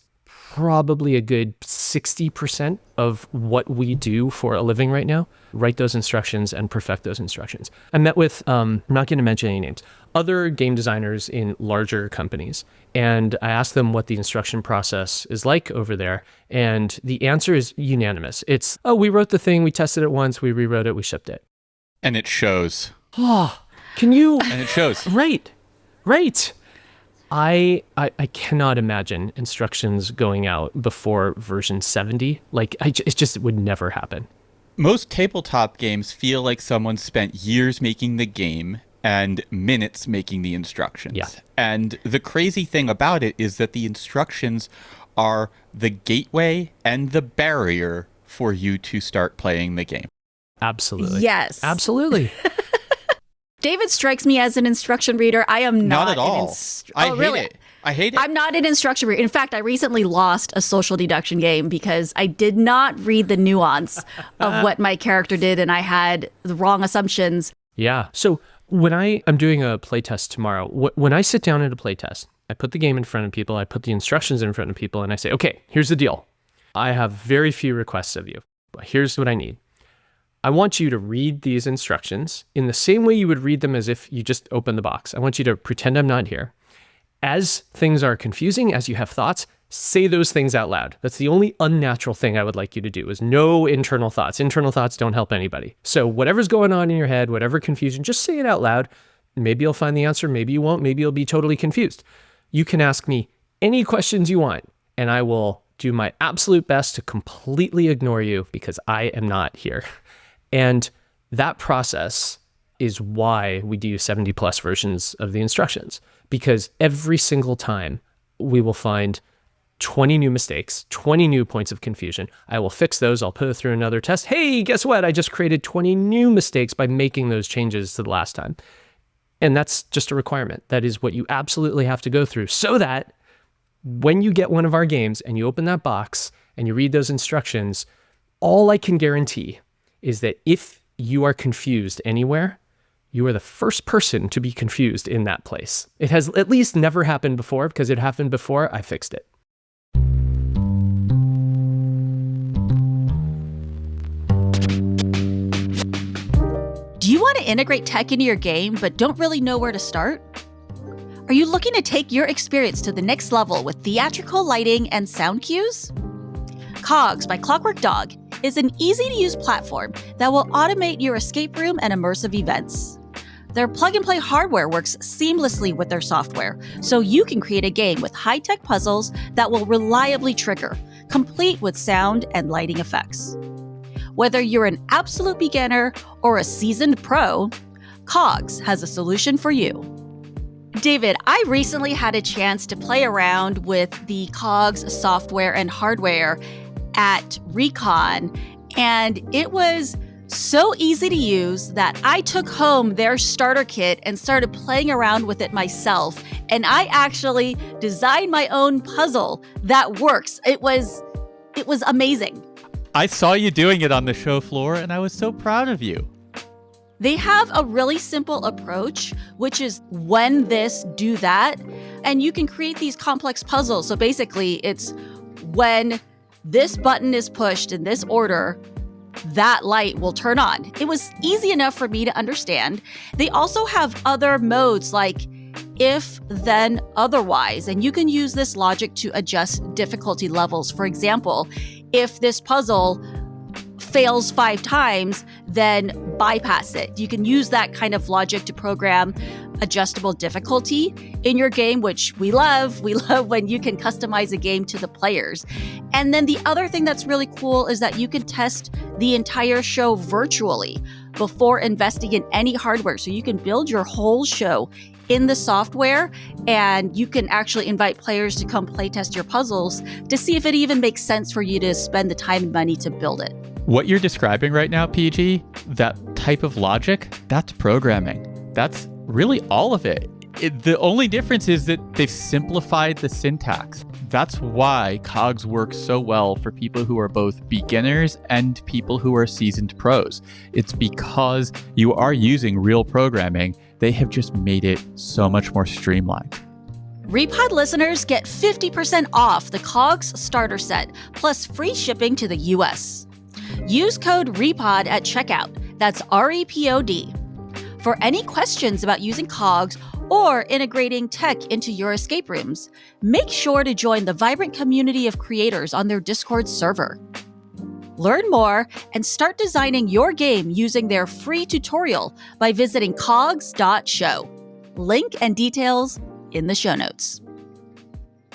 probably a good 60% of what we do for a living right now. Write those instructions and perfect those instructions. I met with, I'm not going to mention any names, other game designers in larger companies. And I asked them what the instruction process is like over there. And the answer is unanimous. It's, we wrote the thing, we tested it once, we rewrote it, we shipped it. And it shows. Can you? And it shows. Right. I cannot imagine instructions going out before version 70. It would never happen. Most tabletop games feel like someone spent years making the game and minutes making the instructions. Yeah. And the crazy thing about it is that the instructions are the gateway and the barrier for you to start playing the game. Absolutely. Yes. Absolutely. David strikes me as an instruction reader. I am not at all. I hate it. I'm not an instruction reader. In fact, I recently lost a social deduction game because I did not read the nuance of what my character did, and I had the wrong assumptions. Yeah. So when I'm doing a playtest tomorrow, when I sit down at a playtest, I put the game in front of people, I put the instructions in front of people, and I say, okay, here's the deal. I have very few requests of you, but here's what I need. I want you to read these instructions in the same way you would read them as if you just opened the box. I want you to pretend I'm not here. As things are confusing, as you have thoughts, say those things out loud. That's the only unnatural thing I would like you to do, is no internal thoughts. Internal thoughts don't help anybody. So whatever's going on in your head, whatever confusion, just say it out loud. Maybe you'll find the answer. Maybe you won't. Maybe you'll be totally confused. You can ask me any questions you want, and I will do my absolute best to completely ignore you because I am not here. And that process is why we do 70 plus versions of the instructions, because every single time we will find 20 new mistakes, 20 new points of confusion. I will fix those. I'll put it through another test. Hey, guess what? I just created 20 new mistakes by making those changes to the last time. And that's just a requirement. That is what you absolutely have to go through so that when you get one of our games and you open that box and you read those instructions, all I can guarantee is that if you are confused anywhere, you are the first person to be confused in that place. It has at least never happened before, because it happened before I fixed it. Do you want to integrate tech into your game but don't really know where to start? Are you looking to take your experience to the next level with theatrical lighting and sound cues? Cogs by Clockwork Dog is an easy-to-use platform that will automate your escape room and immersive events. Their plug-and-play hardware works seamlessly with their software, so you can create a game with high-tech puzzles that will reliably trigger, complete with sound and lighting effects. Whether you're an absolute beginner or a seasoned pro, Cogs has a solution for you. David, I recently had a chance to play around with the Cogs software and hardware at Recon, and it was so easy to use that I took home their starter kit and started playing around with it myself, and I actually designed my own puzzle that works. It was amazing. I saw you doing it on the show floor, and I was so proud of you. They have a really simple approach, which is when this, do that. And you can create these complex puzzles. So basically, it's when this button is pushed in this order, that light will turn on. It was easy enough for me to understand. They also have other modes like if, then, otherwise. And you can use this logic to adjust difficulty levels. For example, if this puzzle fails 5 times, then bypass it. You can use that kind of logic to program adjustable difficulty in your game, which we love. We love when you can customize a game to the players. And then the other thing that's really cool is that you can test the entire show virtually before investing in any hardware. So you can build your whole show in the software, and you can actually invite players to come playtest your puzzles to see if it even makes sense for you to spend the time and money to build it. What you're describing right now, PG, that type of logic, that's programming. That's really all of it. The only difference is that they've simplified the syntax. That's why Cogs works so well for people who are both beginners and people who are seasoned pros. It's because you are using real programming. They have just made it so much more streamlined. REPOD listeners get 50% off the Cogs starter set, plus free shipping to the US. Use code REPOD at checkout. That's REPOD. For any questions about using Cogs or integrating tech into your escape rooms, make sure to join the vibrant community of creators on their Discord server. Learn more and start designing your game using their free tutorial by visiting cogs.show. Link and details in the show notes.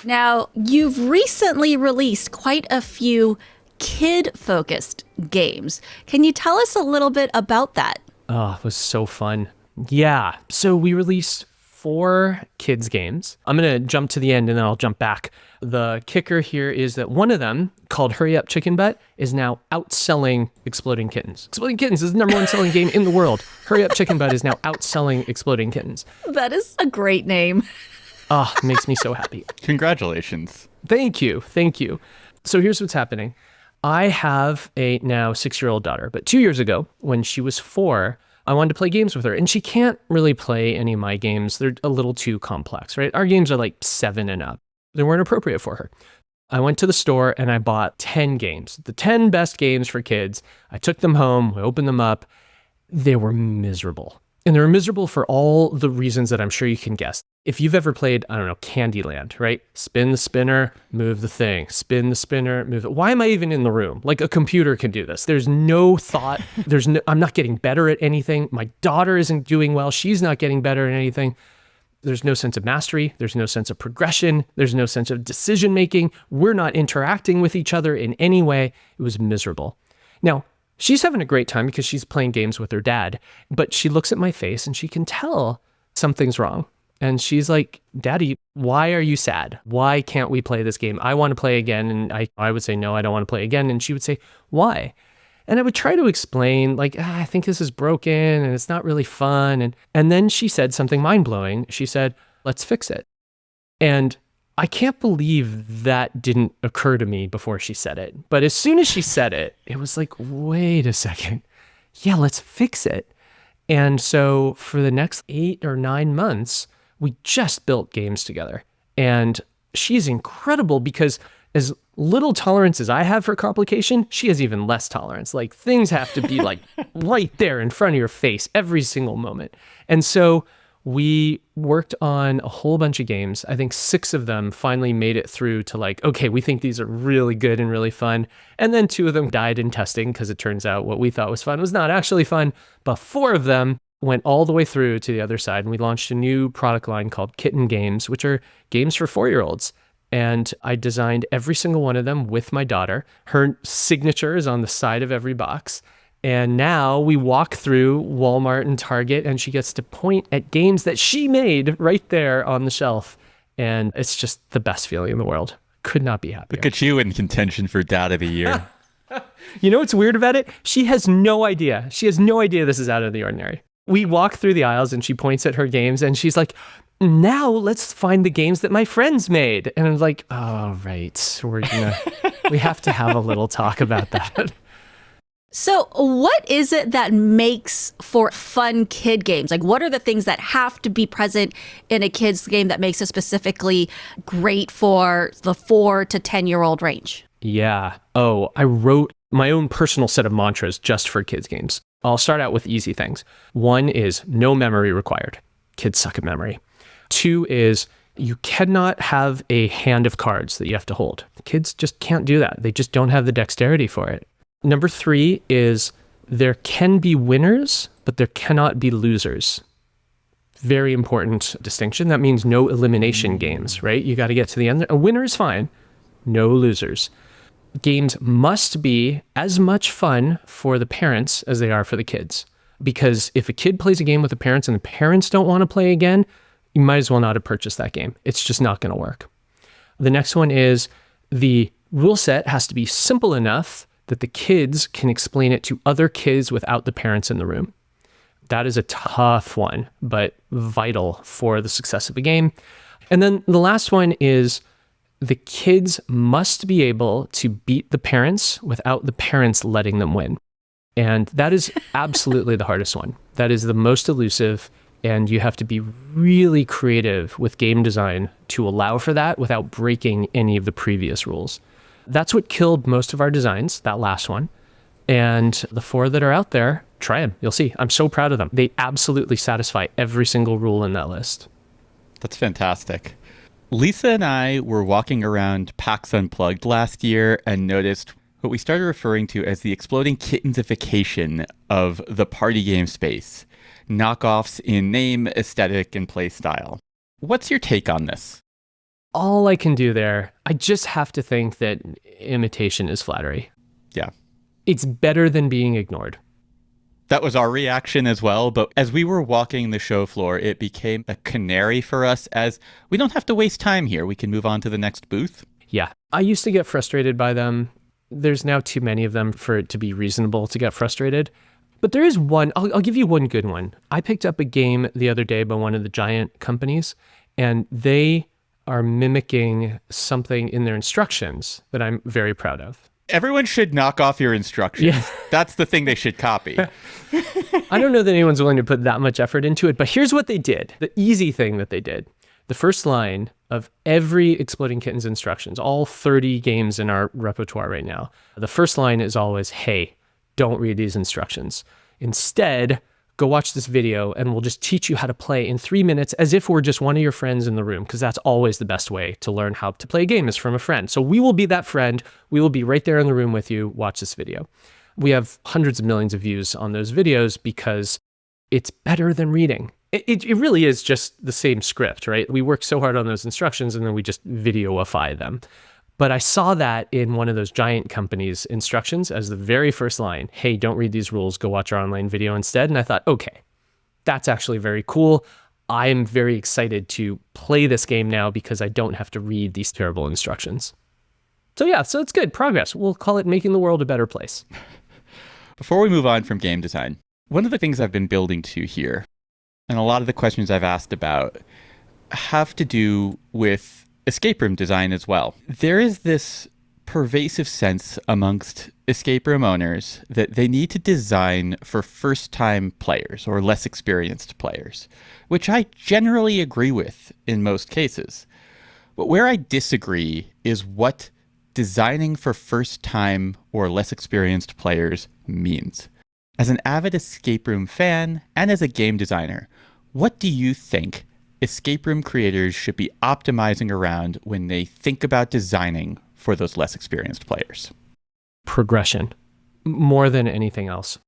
Now, you've recently released quite a few kid-focused games. Can you tell us a little bit about that? Oh, it was so fun. Yeah. So we released 4 kids games. I'm going to jump to the end and then I'll jump back. The kicker here is that one of them, called Hurry Up Chicken Butt, is now outselling Exploding Kittens. Exploding Kittens is the #1 selling game in the world. Hurry Up Chicken Butt is now outselling Exploding Kittens. That is a great name. Oh, it makes me so happy. Congratulations. Thank you. Thank you. So here's what's happening. I have a now 6-year-old daughter, but 2 years ago, when she was 4, I wanted to play games with her, and she can't really play any of my games. They're a little too complex, right? Our games are like 7 and up. They weren't appropriate for her. I went to the store and I bought 10 games, the 10 best games for kids. I took them home, I opened them up. They were miserable. And they were miserable for all the reasons that I'm sure you can guess. If you've ever played, I don't know, Candyland, right? Spin the spinner, move the thing. Spin the spinner, move it. Why am I even in the room? Like a computer can do this. There's no thought. I'm not getting better at anything. My daughter isn't doing well. She's not getting better at anything. There's no sense of mastery. There's no sense of progression. There's no sense of decision making. We're not interacting with each other in any way. It was miserable. Now, she's having a great time because she's playing games with her dad, but she looks at my face and she can tell something's wrong. And she's like, Daddy, why are you sad? Why can't we play this game? I want to play again. And I would say, no, I don't want to play again. And she would say, why? And I would try to explain, like, I think this is broken and it's not really fun. And then she said something mind-blowing. She said, let's fix it. And I can't believe that didn't occur to me before she said it. But as soon as she said it, it was like, wait a second. Yeah, let's fix it. And so for the next 8 or 9 months, we just built games together. And she's incredible because as little tolerance as I have for complication, she has even less tolerance. Like things have to be like right there in front of your face every single moment. And so we worked on a whole bunch of games. I think 6 of them finally made it through to like, okay, we think these are really good and really fun. And then 2 of them died in testing because it turns out what we thought was fun was not actually fun. But 4 of them went all the way through to the other side. And we launched a new product line called Kitten Games, which are games for 4-year-olds. And I designed every single one of them with my daughter. Her signature is on the side of every box. And now we walk through Walmart and Target and she gets to point at games that she made right there on the shelf. And it's just the best feeling in the world. Could not be happier. Look at you in contention for Dad of the Year. You know what's weird about it? She has no idea. She has no idea this is out of the ordinary. We walk through the aisles and she points at her games and she's like, now let's find the games that my friends made. And I'm like, oh, right. We have to have a little talk about that. So what is it that makes for fun kid games? Like, what are the things that have to be present in a kid's game that makes it specifically great for the 4 to 10-year-old range? Yeah. Oh, I wrote my own personal set of mantras just for kids games. I'll start out with easy things. 1 is no memory required. Kids suck at memory. 2 is you cannot have a hand of cards that you have to hold. Kids just can't do that. They just don't have the dexterity for it. Number 3 is there can be winners, but there cannot be losers. Very important distinction. That means no elimination games, right? You got to get to the end. A winner is fine. No losers. Games must be as much fun for the parents as they are for the kids. Because if a kid plays a game with the parents and the parents don't want to play again, you might as well not have purchased that game. It's just not going to work. The next one is the rule set has to be simple enough that the kids can explain it to other kids without the parents in the room. That is a tough one, but vital for the success of a game. And then the last one is the kids must be able to beat the parents without the parents letting them win. And that is absolutely the hardest one. That is the most elusive, and you have to be really creative with game design to allow for that without breaking any of the previous rules. That's what killed most of our designs, that last one. And the 4 that are out there, try them. You'll see. I'm so proud of them. They absolutely satisfy every single rule in that list. That's fantastic. Lisa and I were walking around PAX Unplugged last year and noticed what we started referring to as the exploding kittensification of the party game space. Knockoffs in name, aesthetic, and play style. What's your take on this? All I can do there, I just have to think that imitation is flattery. Yeah. It's better than being ignored. That was our reaction as well, but as we were walking the show floor, it became a canary for us as we don't have to waste time here. We can move on to the next booth. Yeah. I used to get frustrated by them. There's now too many of them for it to be reasonable to get frustrated. But there is one, I'll give you one good one. I picked up a game the other day by one of the giant companies, and they are mimicking something in their instructions that I'm very proud of. Everyone should knock off your instructions. Yeah. That's the thing they should copy. I don't know that anyone's willing to put that much effort into it, but here's what they did. The easy thing that they did. The first line of every Exploding Kittens instructions, all 30 games in our repertoire right now, the first line is always, hey, don't read these instructions. Instead, go watch this video and we'll just teach you how to play in 3 minutes as if we're just one of your friends in the room, because that's always the best way to learn how to play a game is from a friend. So we will be that friend. We will be right there in the room with you. Watch this video. We have hundreds of millions of views on those videos because it's better than reading. It really is just the same script, right? We work so hard on those instructions and then we just videoify them. But I saw that in one of those giant companies' instructions as the very first line. Hey, don't read these rules. Go watch our online video instead. And I thought, okay, that's actually very cool. I'm very excited to play this game now because I don't have to read these terrible instructions. So yeah, so it's good. Progress. We'll call it making the world a better place. Before we move on from game design, one of the things I've been building to here, and a lot of the questions I've asked about, have to do with escape room design as well. There is this pervasive sense amongst escape room owners that they need to design for first-time players or less experienced players, which I generally agree with in most cases. But where I disagree is what designing for first-time or less experienced players means. As an avid escape room fan and as a game designer, what do you think escape room creators should be optimizing around when they think about designing for those less experienced players? Progression, more than anything else.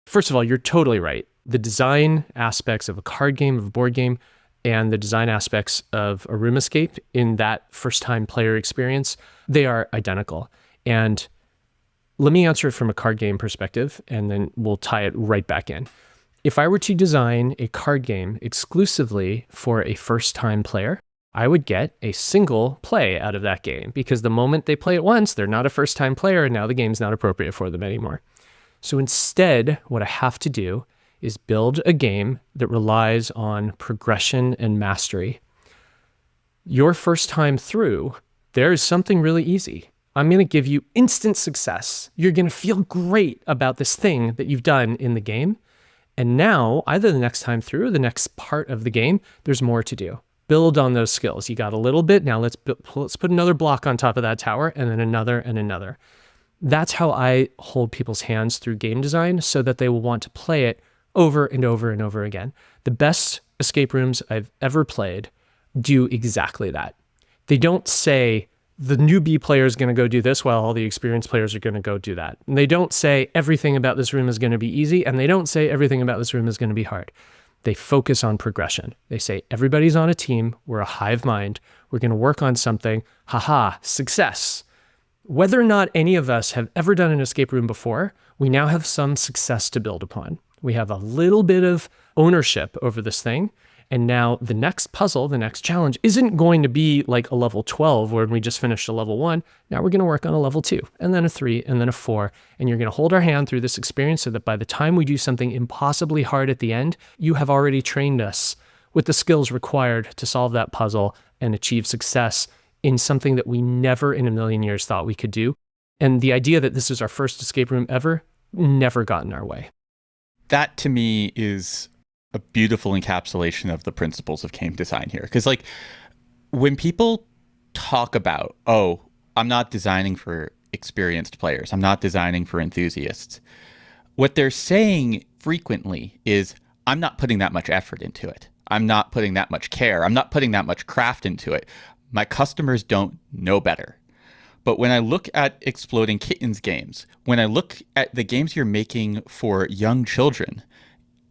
First of all, you're totally right. The design aspects of a card game, of a board game, and the design aspects of a room escape in that first-time player experience, they are identical. And let me answer it from a card game perspective, and then we'll tie it right back in. If I were to design a card game exclusively for a first-time player, I would get a single play out of that game because the moment they play it once, they're not a first-time player and now the game's not appropriate for them anymore. So instead, what I have to do is build a game that relies on progression and mastery. Your first time through, there is something really easy. I'm going to give you instant success. You're going to feel great about this thing that you've done in the game. And now, either the next time through or the next part of the game, there's more to do. Build on those skills. You got a little bit, now let's put another block on top of that tower, and then another and another. That's how I hold people's hands through game design so that they will want to play it over and over and over again. The best escape rooms I've ever played do exactly that. They don't say, the newbie player is going to go do this while all the experienced players are going to go do that. And they don't say everything about this room is going to be easy, and they don't say everything about this room is going to be hard. They focus on progression. They say, everybody's on a team. We're a hive mind. We're going to work on something. Haha, success. Whether or not any of us have ever done an escape room before, we now have some success to build upon. We have a little bit of ownership over this thing. And now the next puzzle, the next challenge isn't going to be like a level 12 where we just finished a level 1. Now we're going to work on a level 2 and then a 3 and then a 4. And you're going to hold our hand through this experience so that by the time we do something impossibly hard at the end, you have already trained us with the skills required to solve that puzzle and achieve success in something that we never in a million years thought we could do. And the idea that this is our first escape room ever never got in our way. That to me is a beautiful encapsulation of the principles of game design here. Because like when people talk about, oh, I'm not designing for experienced players, I'm not designing for enthusiasts, what they're saying frequently is, I'm not putting that much effort into it. I'm not putting that much care. I'm not putting that much craft into it. My customers don't know better. But when I look at Exploding Kittens games, when I look at the games you're making for young children,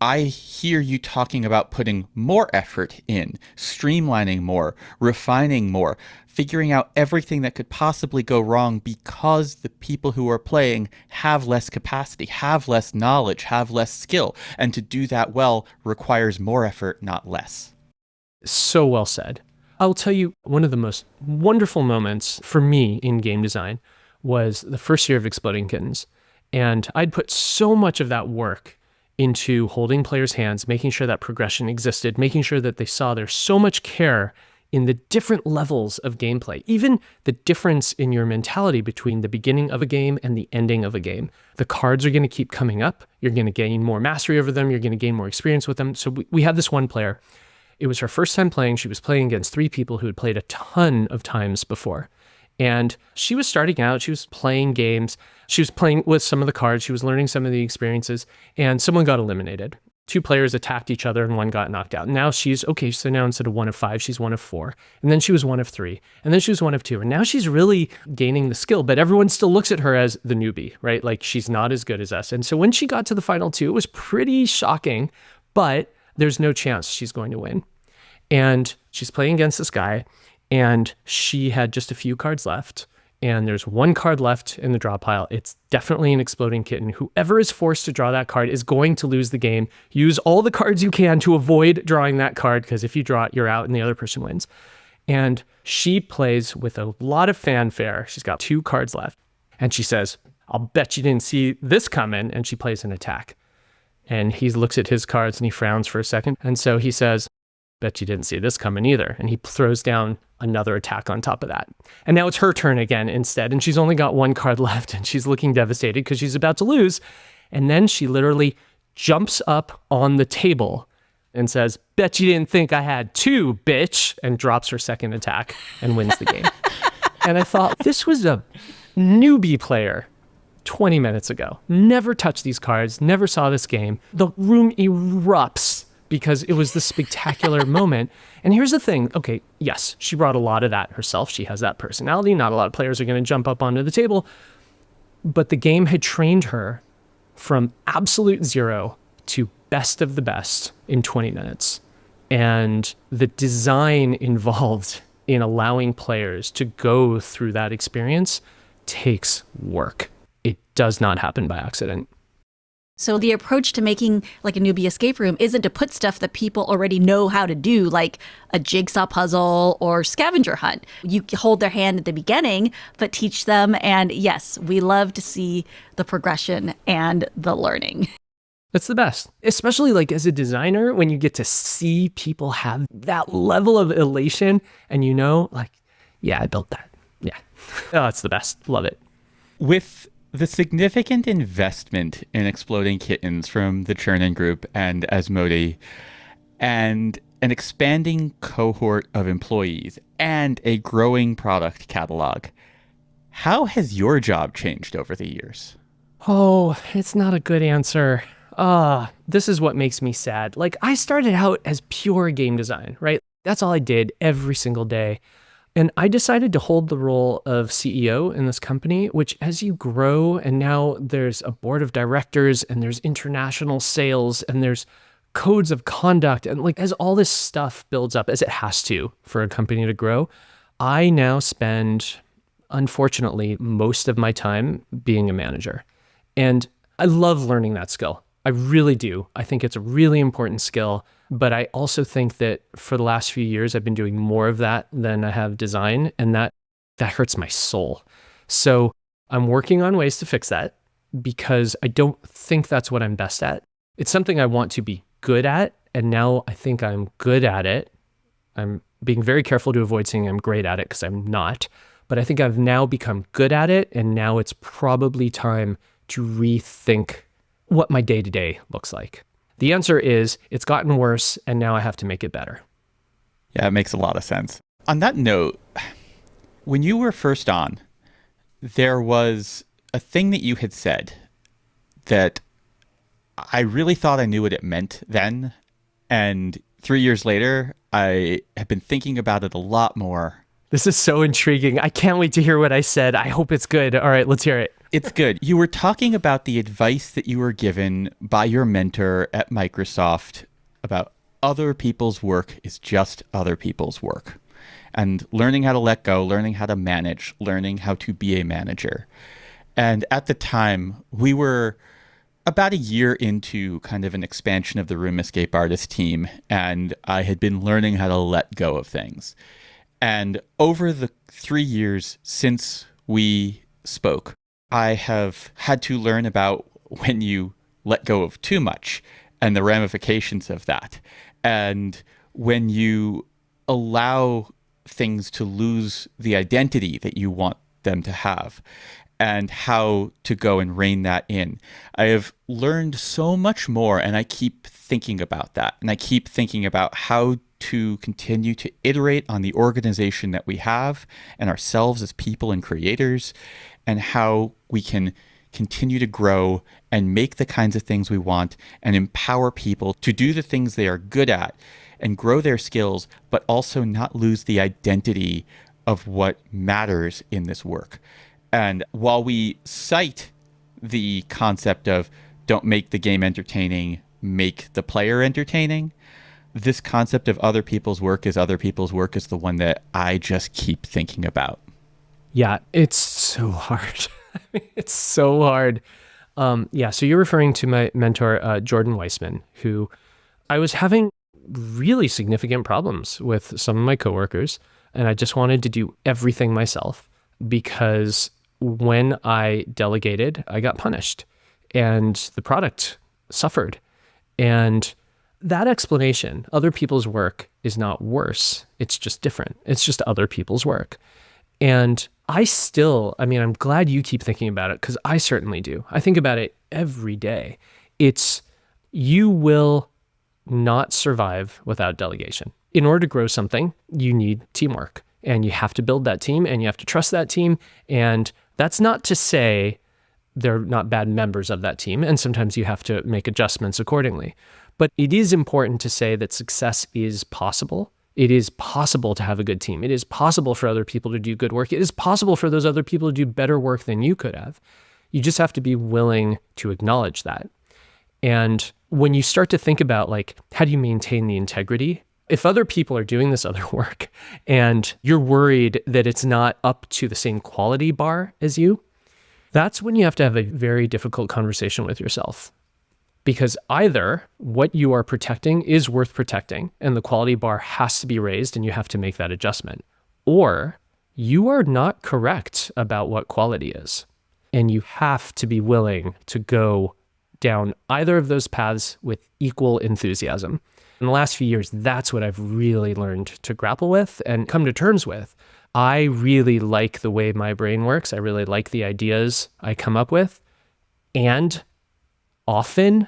I hear you talking about putting more effort in, streamlining more, refining more, figuring out everything that could possibly go wrong because the people who are playing have less capacity, have less knowledge, have less skill. And to do that well requires more effort, not less. So well said. I'll tell you, one of the most wonderful moments for me in game design was the first year of Exploding Kittens. And I'd put so much of that work into holding players' hands, making sure that progression existed, making sure that they saw there's so much care in the different levels of gameplay, even the difference in your mentality between the beginning of a game and the ending of a game. The cards are going to keep coming up. You're going to gain more mastery over them. You're going to gain more experience with them. So we had this one player. It was her first time playing. She was playing against 3 people who had played a ton of times before. And she was starting out, she was playing games, she was playing with some of the cards, she was learning some of the experiences, and someone got eliminated. 2 players attacked each other and one got knocked out. Now she's, okay, so now instead of 1 of 5, she's 1 of 4. And then she was 1 of 3. And then she was 1 of 2. And now she's really gaining the skill, but everyone still looks at her as the newbie, right? Like she's not as good as us. And so when she got to the final 2, it was pretty shocking, but there's no chance she's going to win. And she's playing against this guy, and she had just a few cards left. And there's one card left in the draw pile. It's definitely an Exploding Kitten. Whoever is forced to draw that card is going to lose the game. Use all the cards you can to avoid drawing that card, because if you draw it, you're out and the other person wins. And she plays with a lot of fanfare. She's got 2 cards left. And she says, I'll bet you didn't see this coming. And she plays an attack. And he looks at his cards and he frowns for a second. And so he says, bet you didn't see this coming either. And he throws down another attack on top of that. And now it's her turn again instead. And she's only got 1 card left and she's looking devastated because she's about to lose. And then she literally jumps up on the table and says, bet you didn't think I had 2, bitch, and drops her second attack and wins the game. And I thought, this was a newbie player 20 minutes ago. Never touched these cards, never saw this game. The room erupts because it was this spectacular moment. And here's the thing. Okay, yes, she brought a lot of that herself. She has that personality. Not a lot of players are going to jump up onto the table. But the game had trained her from absolute 0 to best of the best in 20 minutes. And the design involved in allowing players to go through that experience takes work. It does not happen by accident. So the approach to making like a newbie escape room isn't to put stuff that people already know how to do, like a jigsaw puzzle or scavenger hunt. You hold their hand at the beginning, but teach them. And yes, we love to see the progression and the learning. That's the best, especially like as a designer, when you get to see people have that level of elation and you know, like, yeah, I built that. Yeah. Oh, it's the best. Love it. With the significant investment in Exploding Kittens from the Chernin Group and Asmodee, and an expanding cohort of employees and a growing product catalog, how has your job changed over the years? Oh, it's not a good answer. This is what makes me sad. Like, I started out as pure game design, right? That's all I did every single day. And I decided to hold the role of CEO in this company, which as you grow, and now there's a board of directors and there's international sales and there's codes of conduct. And like, as all this stuff builds up, as it has to for a company to grow, I now spend, unfortunately, most of my time being a manager. And I love learning that skill. I really do. I think it's a really important skill. But I also think that for the last few years, I've been doing more of that than I have design, and that hurts my soul. So I'm working on ways to fix that because I don't think that's what I'm best at. It's something I want to be good at, and now I think I'm good at it. I'm being very careful to avoid saying I'm great at it because I'm not, but I think I've now become good at it, and now it's probably time to rethink what my day-to-day looks like. The answer is it's gotten worse, and now I have to make it better. Yeah, it makes a lot of sense. On that note, when you were first on, there was a thing that you had said that I really thought I knew what it meant then. And 3 years later, I have been thinking about it a lot more. This is so intriguing. I can't wait to hear what I said. I hope it's good. All right, let's hear it. It's good. You were talking about the advice that you were given by your mentor at Microsoft about other people's work is just other people's work. And learning how to let go, learning how to manage, learning how to be a manager. And at the time, we were about a year into kind of an expansion of the Room Escape Artist team, and I had been learning how to let go of things. And over the 3 years since we spoke, I have had to learn about when you let go of too much and the ramifications of that. And when you allow things to lose the identity that you want them to have, and how to go and rein that in. I have learned so much more, and I keep thinking about that. And I keep thinking about how to continue to iterate on the organization that we have and ourselves as people and creators, and how we can continue to grow and make the kinds of things we want and empower people to do the things they are good at and grow their skills, but also not lose the identity of what matters in this work. And while we cite the concept of don't make the game entertaining, make the player entertaining, this concept of other people's work is the one that I just keep thinking about. Yeah, it's so hard. It's so hard. So you're referring to my mentor, Jordan Weissman, who I was having really significant problems with some of my coworkers, and I just wanted to do everything myself because when I delegated, I got punished and the product suffered. And that explanation, other people's work is not worse. It's just different. It's just other people's work. And I'm glad you keep thinking about it because I certainly do. I think about it every day. You will not survive without delegation. In order to grow something, you need teamwork and you have to build that team and you have to trust that team. And that's not to say they're not bad members of that team. And sometimes you have to make adjustments accordingly. But it is important to say that success is possible. It is possible to have a good team. It is possible for other people to do good work. It is possible for those other people to do better work than you could have. You just have to be willing to acknowledge that. And when you start to think about how do you maintain the integrity? If other people are doing this other work and you're worried that it's not up to the same quality bar as you, that's when you have to have a very difficult conversation with yourself. Because either what you are protecting is worth protecting and the quality bar has to be raised and you have to make that adjustment, or you are not correct about what quality is. And you have to be willing to go down either of those paths with equal enthusiasm. In the last few years, that's what I've really learned to grapple with and come to terms with. I really like the way my brain works. I really like the ideas I come up with. And often,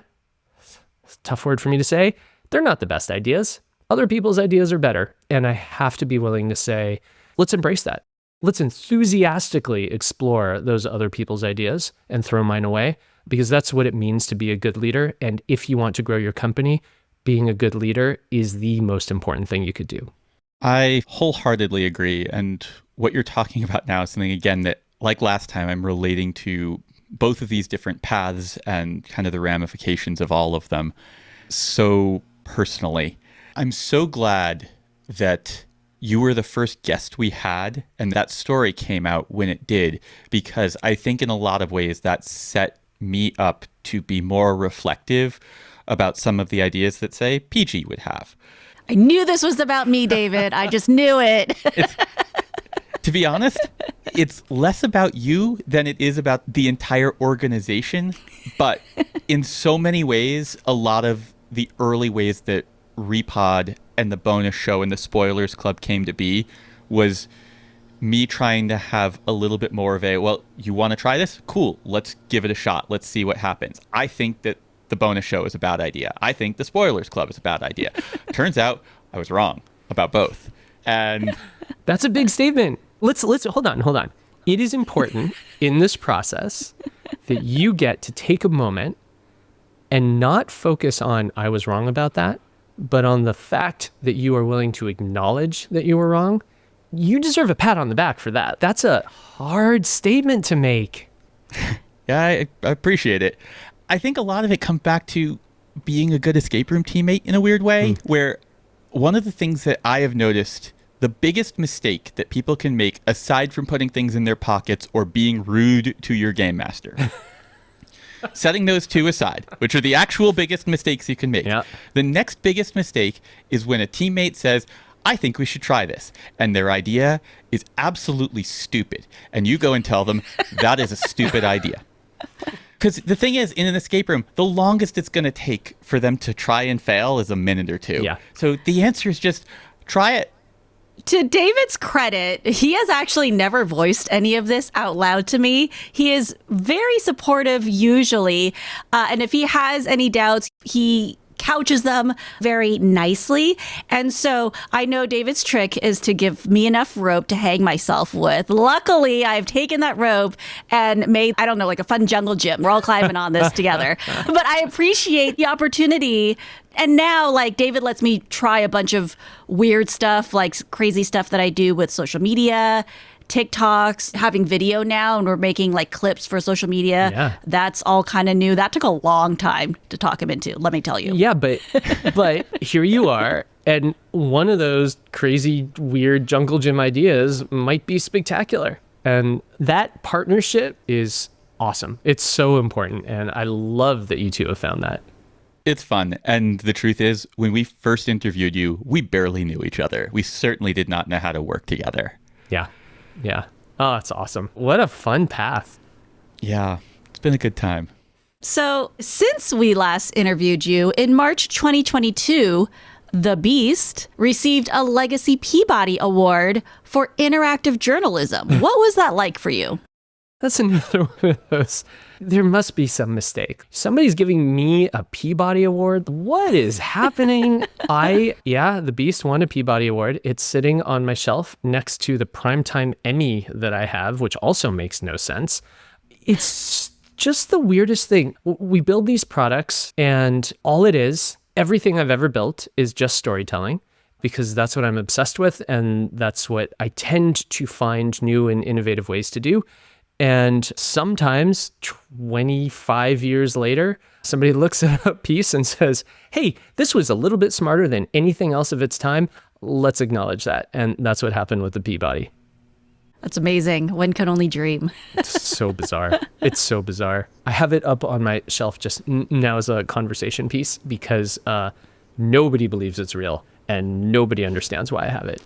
tough word for me to say, they're not the best ideas. Other people's ideas are better. And I have to be willing to say, let's embrace that. Let's enthusiastically explore those other people's ideas and throw mine away, because that's what it means to be a good leader. And if you want to grow your company, being a good leader is the most important thing you could do. I wholeheartedly agree. And what you're talking about now is something, again, that like last time, I'm relating to both of these different paths and kind of the ramifications of all of them so personally. I'm so glad that you were the first guest we had and that story came out when it did, because I think in a lot of ways that set me up to be more reflective about some of the ideas that, say, PG would have. I knew this was about me, David. I just knew it. To be honest, it's less about you than it is about the entire organization. But in so many ways, a lot of the early ways that REPOD and the bonus show and the Spoilers Club came to be was me trying to have a little bit more of a, well, you want to try this? Cool. Let's give it a shot. Let's see what happens. I think that the bonus show is a bad idea. I think the Spoilers Club is a bad idea. Turns out I was wrong about both. And that's a big statement. Let's hold on. It is important in this process that you get to take a moment and not focus on I was wrong about that, but on the fact that you are willing to acknowledge that you were wrong. You deserve a pat on the back for that. That's a hard statement to make. Yeah, I appreciate it. I think a lot of it comes back to being a good escape room teammate in a weird way, where one of the things that I have noticed, the biggest mistake that people can make, aside from putting things in their pockets or being rude to your game master, setting those two aside, which are the actual biggest mistakes you can make. Yeah. The next biggest mistake is when a teammate says, I think we should try this. And their idea is absolutely stupid. And you go and tell them that is a stupid idea. Because the thing is, in an escape room, the longest it's going to take for them to try and fail is a minute or two. Yeah. So the answer is just try it. To David's credit, he has actually never voiced any of this out loud to me. He is very supportive usually. And if he has any doubts, he couches them very nicely. And so I know David's trick is to give me enough rope to hang myself with. Luckily, I've taken that rope and made, I don't know, like a fun jungle gym. We're all climbing on this together. But I appreciate the opportunity. And now, like, David lets me try a bunch of weird stuff, like crazy stuff that I do with social media TikToks, having video now, and we're making like clips for social media. Yeah. That's all kind of new. That took a long time to talk him into, let me tell you. Yeah, but here you are. And one of those crazy, weird jungle gym ideas might be spectacular. And that partnership is awesome. It's so important. And I love that you two have found that. It's fun. And the truth is, when we first interviewed you, we barely knew each other. We certainly did not know how to work together. Yeah. Yeah. Oh, it's awesome. What a fun path. Yeah, it's been a good time. So since we last interviewed you in March 2022, The Beast received a Legacy Peabody Award for interactive journalism. What was that like for you? That's another one of those. There must be some mistake. Somebody's giving me a Peabody Award. What is happening? The Beast won a Peabody Award. It's sitting on my shelf next to the Primetime Emmy that I have, which also makes no sense. It's just the weirdest thing. We build these products, and all it is, everything I've ever built is just storytelling, because that's what I'm obsessed with, and that's what I tend to find new and innovative ways to do. And sometimes 25 years later, somebody looks at a piece and says, hey, this was a little bit smarter than anything else of its time. Let's acknowledge that. And that's what happened with the Peabody. That's amazing. One can only dream. It's so bizarre. It's so bizarre. I have it up on my shelf just now as a conversation piece because nobody believes it's real and nobody understands why I have it.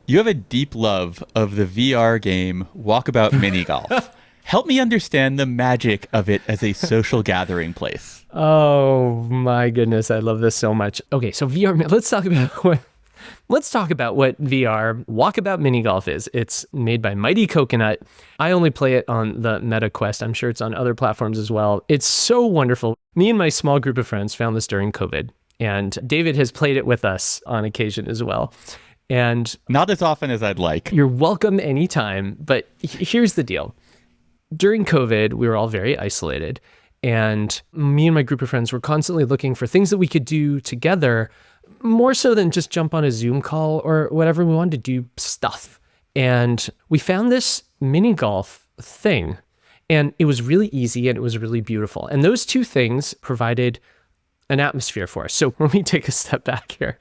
You have a deep love of the VR game Walkabout Mini Golf. Help me understand the magic of it as a social gathering place. Oh my goodness, I love this so much. Okay, so VR, let's talk about what VR Walkabout Mini Golf is. It's made by Mighty Coconut. I only play it on the Meta Quest. I'm sure it's on other platforms as well. It's so wonderful. Me and my small group of friends found this during COVID, and David has played it with us on occasion as well. And not as often as I'd like. You're welcome anytime, but here's the deal. During COVID, we were all very isolated, and me and my group of friends were constantly looking for things that we could do together, more so than just jump on a Zoom call or whatever. We wanted to do stuff. And we found this mini golf thing, and it was really easy and it was really beautiful. And those two things provided an atmosphere for us. So when we take a step back here,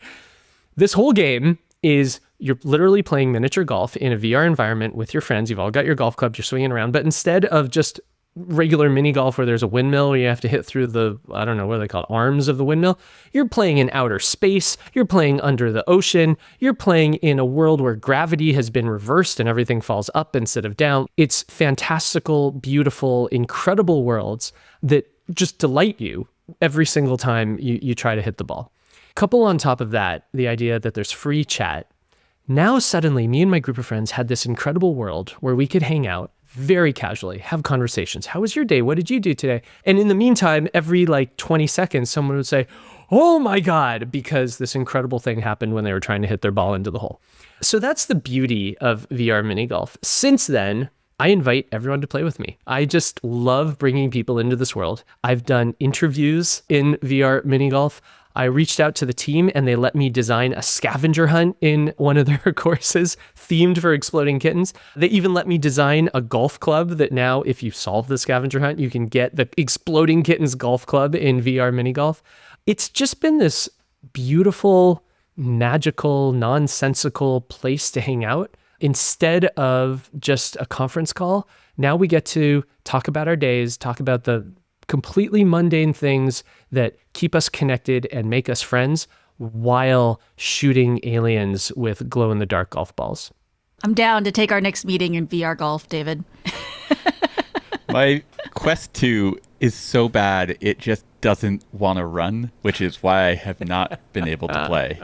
this whole game is you're literally playing miniature golf in a VR environment with your friends. You've all got your golf clubs, you're swinging around, but instead of just regular mini golf where there's a windmill where you have to hit through the, I don't know, what are they called, arms of the windmill, you're playing in outer space, you're playing under the ocean, you're playing in a world where gravity has been reversed and everything falls up instead of down. It's fantastical, beautiful, incredible worlds that just delight you every single time you try to hit the ball. Couple on top of that, the idea that there's free chat. Now suddenly, me and my group of friends had this incredible world where we could hang out very casually, have conversations. How was your day? What did you do today? And in the meantime, every 20 seconds, someone would say, oh my God, because this incredible thing happened when they were trying to hit their ball into the hole. So that's the beauty of VR mini golf. Since then, I invite everyone to play with me. I just love bringing people into this world. I've done interviews in VR mini golf. I reached out to the team and they let me design a scavenger hunt in one of their courses themed for Exploding Kittens. They even let me design a golf club that now, if you solve the scavenger hunt, you can get the Exploding Kittens golf club in VR mini golf. It's just been this beautiful, magical, nonsensical place to hang out. Instead of just a conference call, now we get to talk about our days, talk about the completely mundane things that keep us connected and make us friends while shooting aliens with glow-in-the-dark golf balls. I'm down to take our next meeting in VR golf, David. My Quest 2 is so bad, it just doesn't want to run, which is why I have not been able to play.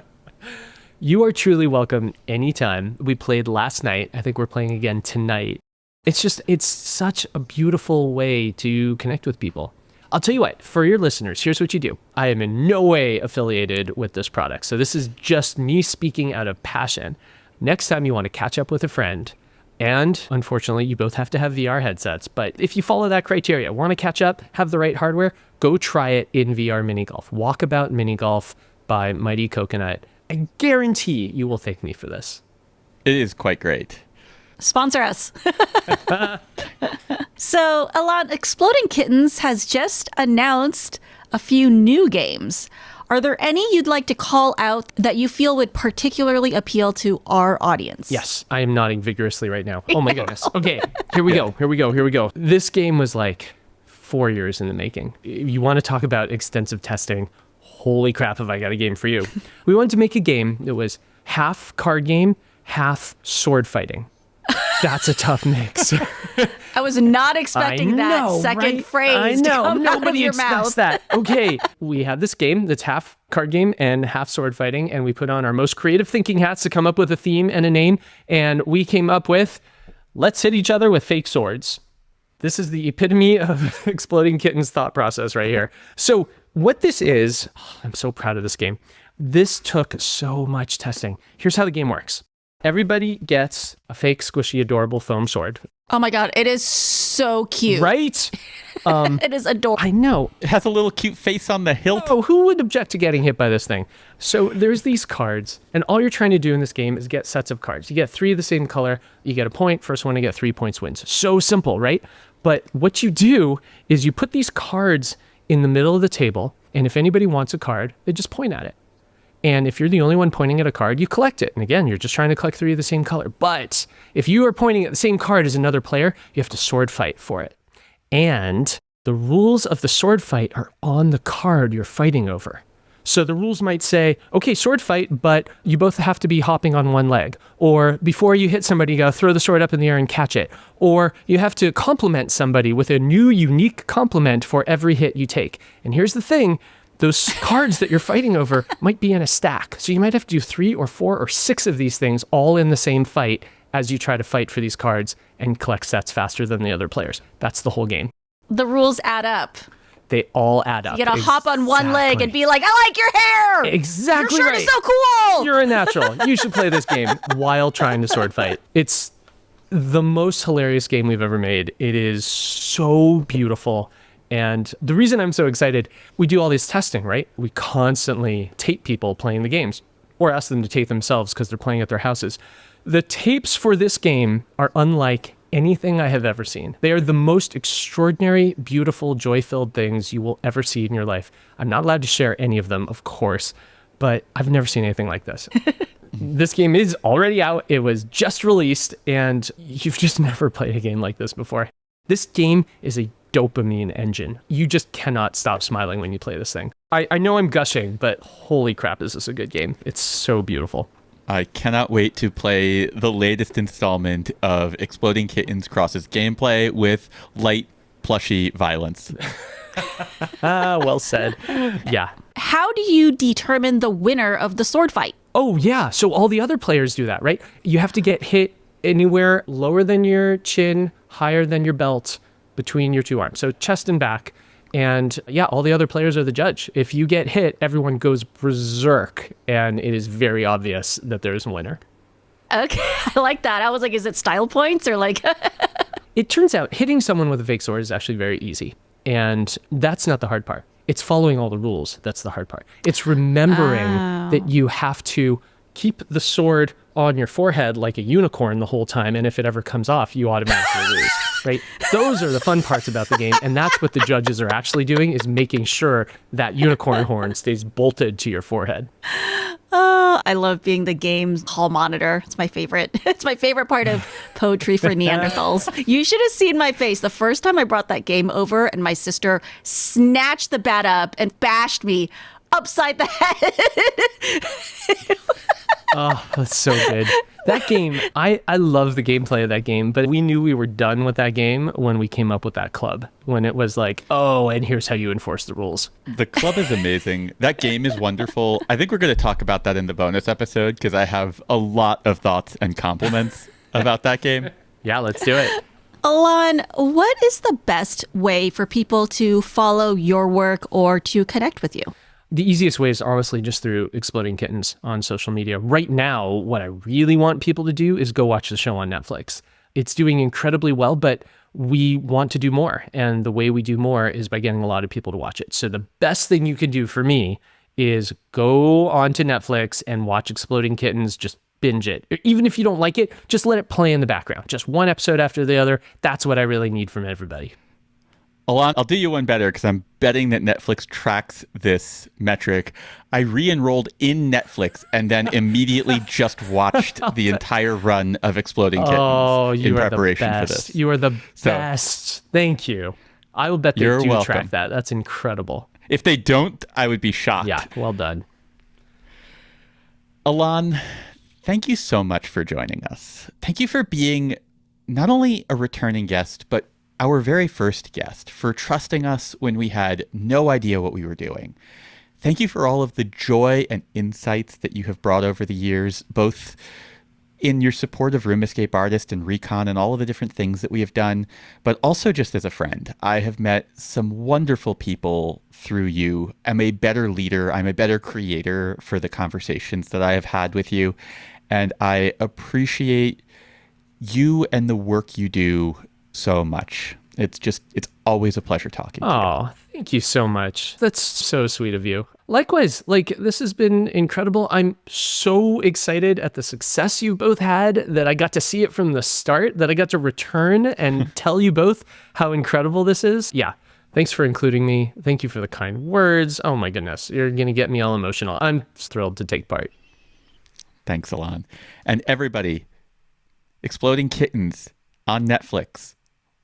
You are truly welcome anytime. We played last night. I think we're playing again tonight. It's such a beautiful way to connect with people. I'll tell you what, for your listeners, here's what you do. I am in no way affiliated with this product. So this is just me speaking out of passion. Next time you want to catch up with a friend, and unfortunately, you both have to have VR headsets. But if you follow that criteria, want to catch up, have the right hardware, go try it in VR mini golf. Walkabout Mini Golf by Mighty Coconut. I guarantee you will thank me for this. It is quite great. Sponsor us. So, Elan, Exploding Kittens has just announced a few new games. Are there any you'd like to call out that you feel would particularly appeal to our audience? Yes, I am nodding vigorously right now. Oh my goodness. Okay, here we go. This game was like 4 years in the making. You want to talk about extensive testing? Holy crap, have I got a game for you. We wanted to make a game that was half card game, half sword fighting. That's a tough mix. I was not expecting that second phrase to come Nobody out of your expects mouth. that. Okay, we have this game that's half card game and half sword fighting, and we put on our most creative thinking hats to come up with a theme and a name, and we came up with, let's hit each other with fake swords. This is the epitome of Exploding Kittens thought process right here. So what this is, I'm so proud of this game. This took so much testing. Here's how the game works. Everybody gets a fake, squishy, adorable foam sword. Oh my God, it is so cute. Right? It is adorable. I know. It has a little cute face on the hilt. Oh, who would object to getting hit by this thing? So there's these cards, and all you're trying to do in this game is get sets of cards. You get 3 of the same color, you get a point. First one to get 3 points wins. So simple, right? But what you do is you put these cards in the middle of the table, and if anybody wants a card, they just point at it. And if you're the only one pointing at a card, you collect it. And again, you're just trying to collect 3 of the same color. But if you are pointing at the same card as another player, you have to sword fight for it. And the rules of the sword fight are on the card you're fighting over. So the rules might say, okay, sword fight, but you both have to be hopping on one leg. Or before you hit somebody, you gotta throw the sword up in the air and catch it. Or you have to compliment somebody with a new unique compliment for every hit you take. And here's the thing, those cards that you're fighting over might be in a stack. So you might have to do 3 or 4 or 6 of these things all in the same fight as you try to fight for these cards and collect sets faster than the other players. That's the whole game. The rules add up. They all add up. You gotta hop on one leg and be like, I like your hair! Exactly Your shirt right. is so cool! You're a natural. You should play this game while trying to sword fight. It's the most hilarious game we've ever made. It is so beautiful. And the reason I'm so excited, we do all this testing, right? We constantly tape people playing the games or ask them to tape themselves because they're playing at their houses. The tapes for this game are unlike anything I have ever seen. They are the most extraordinary, beautiful, joy-filled things you will ever see in your life. I'm not allowed to share any of them, of course, but I've never seen anything like this. This game is already out. It was just released, and you've just never played a game like this before. This game is a dopamine engine. You just cannot stop smiling when you play this thing. I know I'm gushing, but holy crap, is this a good game. It's so beautiful. I cannot wait to play the latest installment of Exploding Kittens crosses gameplay with light, plushy violence. Well said. Yeah. How do you determine the winner of the sword fight? Oh, yeah. So all the other players do that, right? You have to get hit anywhere lower than your chin, higher than your belt, between your 2 arms. So chest and back. And yeah, all the other players are the judge. If you get hit, everyone goes berserk. And it is very obvious that there's a winner. Okay, I like that. I was like, is it style points or like... It turns out hitting someone with a fake sword is actually very easy. And that's not the hard part. It's following all the rules. That's the hard part. It's remembering that you have to keep the sword on your forehead like a unicorn the whole time. And if it ever comes off, you automatically lose, right? Those are the fun parts about the game. And that's what the judges are actually doing, is making sure that unicorn horn stays bolted to your forehead. Oh, I love being the game's hall monitor. It's my favorite. It's my favorite part of poetry for Neanderthals. You should have seen my face the first time I brought that game over and my sister snatched the bat up and bashed me upside the head. Oh, that's so good. That game, I love the gameplay of that game, but we knew we were done with that game when we came up with that club, when it was like, oh, and here's how you enforce the rules. The club is amazing. That game is wonderful. I think we're going to talk about that in the bonus episode because I have a lot of thoughts and compliments about that game. Yeah, let's do it. Elan, what is the best way for people to follow your work or to connect with you? The easiest way is honestly just through Exploding Kittens on social media. Right now, what I really want people to do is go watch the show on Netflix. It's doing incredibly well, but we want to do more. And the way we do more is by getting a lot of people to watch it. So the best thing you can do for me is go onto Netflix and watch Exploding Kittens. Just binge it. Even if you don't like it, just let it play in the background. Just one episode after the other. That's what I really need from everybody. Elan, I'll do you one better because I'm betting that Netflix tracks this metric. I re-enrolled in Netflix and then immediately just watched the entire run of Exploding Kittens in preparation for this. You are the best. Thank you. I will bet they do track that. That's incredible. If they don't, I would be shocked. Yeah, well done. Elan, thank you so much for joining us. Thank you for being not only a returning guest, but our very first guest, for trusting us when we had no idea what we were doing. Thank you for all of the joy and insights that you have brought over the years, both in your support of Room Escape Artist and Recon and all of the different things that we have done, but also just as a friend. I have met some wonderful people through you. I'm a better leader. I'm a better creator for the conversations that I have had with you. And I appreciate you and the work you do so much. It's always a pleasure talking to you. Oh, thank you so much. That's so sweet of you. Likewise, this has been incredible. I'm so excited at the success you both had, that I got to see it from the start, that I got to return and tell you both how incredible this is. Yeah. Thanks for including me. Thank you for the kind words. Oh my goodness. You're going to get me all emotional. I'm thrilled to take part. Thanks, Elan. And everybody, Exploding Kittens on Netflix.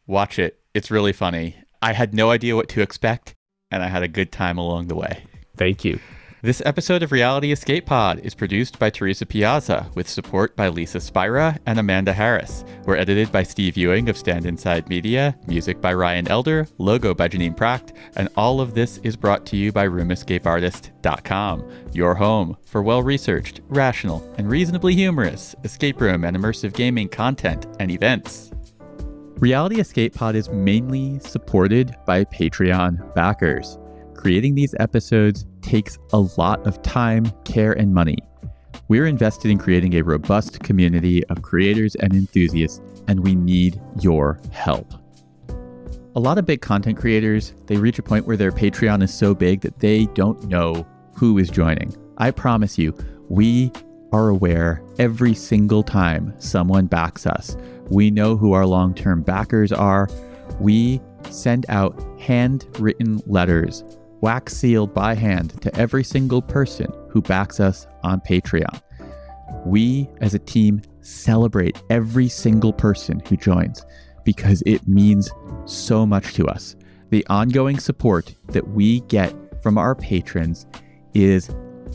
Watch it. It's really funny. I had no idea what to expect, and I had a good time along the way. Thank you. This episode of Reality Escape Pod is produced by Teresa Piazza, with support by Lisa Spira and Amanda Harris. We're edited by Steve Ewing of Stand Inside Media, music by Ryan Elder, logo by Janine Pracht, and all of this is brought to you by RoomEscapeArtist.com, your home for well-researched, rational, and reasonably humorous escape room and immersive gaming content and events. Reality Escape Pod is mainly supported by Patreon backers. Creating these episodes takes a lot of time, care, and money. We're invested in creating a robust community of creators and enthusiasts, and we need your help. A lot of big content creators, they reach a point where their Patreon is so big that they don't know who is joining. I promise you, we are aware every single time someone backs us. We know who our long-term backers are. We send out handwritten letters, wax sealed by hand, to every single person who backs us on Patreon. We, as a team, celebrate every single person who joins because it means so much to us. The ongoing support that we get from our patrons is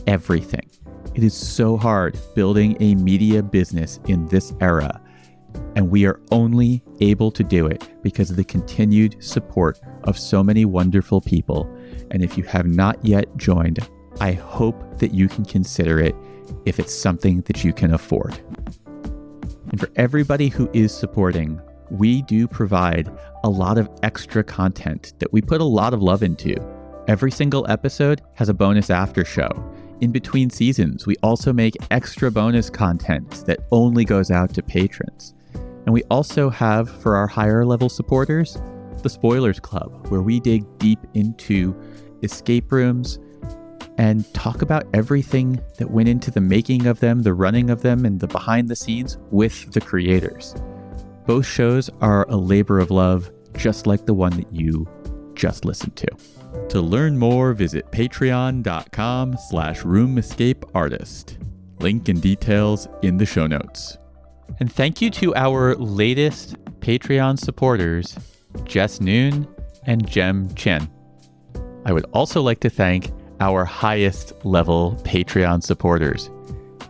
everything. It is so hard building a media business in this era, and we are only able to do it because of the continued support of so many wonderful people. And if you have not yet joined, I hope that you can consider it if it's something that you can afford. And for everybody who is supporting, we do provide a lot of extra content that we put a lot of love into. Every single episode has a bonus after show. In between seasons, we also make extra bonus content that only goes out to patrons. And we also have, for our higher level supporters, the Spoilers Club, where we dig deep into escape rooms and talk about everything that went into the making of them, the running of them, and the behind the scenes with the creators. Both shows are a labor of love, just like the one that you just listened to. To learn more, visit patreon.com/roomescapeartist. Link and details in the show notes. And thank you to our latest Patreon supporters, Jess Noon and Jem Chen. I would also like to thank our highest level Patreon supporters,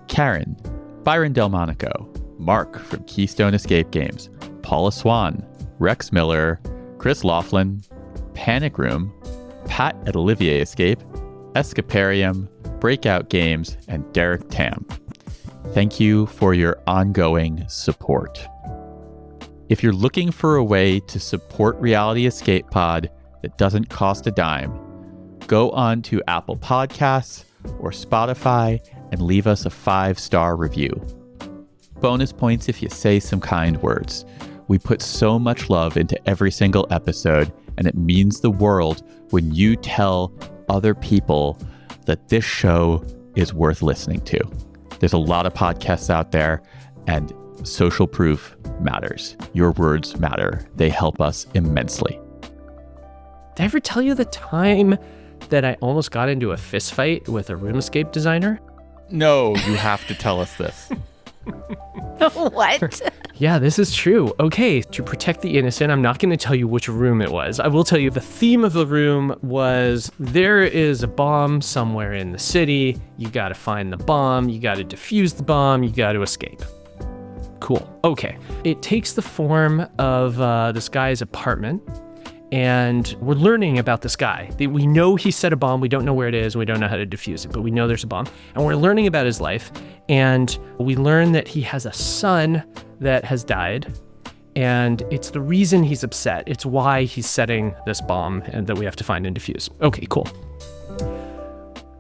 Karen, Byron Delmonico, Mark from Keystone Escape Games, Paula Swan, Rex Miller, Chris Laughlin, Panic Room, Pat at Olivier Escape, Escaparium, Breakout Games, and Derek Tam. Thank you for your ongoing support. If you're looking for a way to support Reality Escape Pod that doesn't cost a dime, go on to Apple Podcasts or Spotify and leave us a 5-star review. Bonus points if you say some kind words. We put so much love into every single episode, and it means the world when you tell other people that this show is worth listening to. There's a lot of podcasts out there, and social proof matters. Your words matter. They help us immensely. Did I ever tell you the time that I almost got into a fist fight with a room escape designer? No, you have to tell us this. What? Yeah, this is true. Okay, to protect the innocent, I'm not going to tell you which room it was. I will tell you the theme of the room was there is a bomb somewhere in the city. You got to find the bomb. You got to defuse the bomb. You got to escape. Cool. Okay. It takes the form of this guy's apartment, and we're learning about this guy. We know he set a bomb. We don't know where it is. We don't know how to defuse it, but we know there's a bomb. And we're learning about his life. And we learn that he has a son that has died. And it's the reason he's upset. It's why he's setting this bomb and that we have to find and defuse. Okay, cool.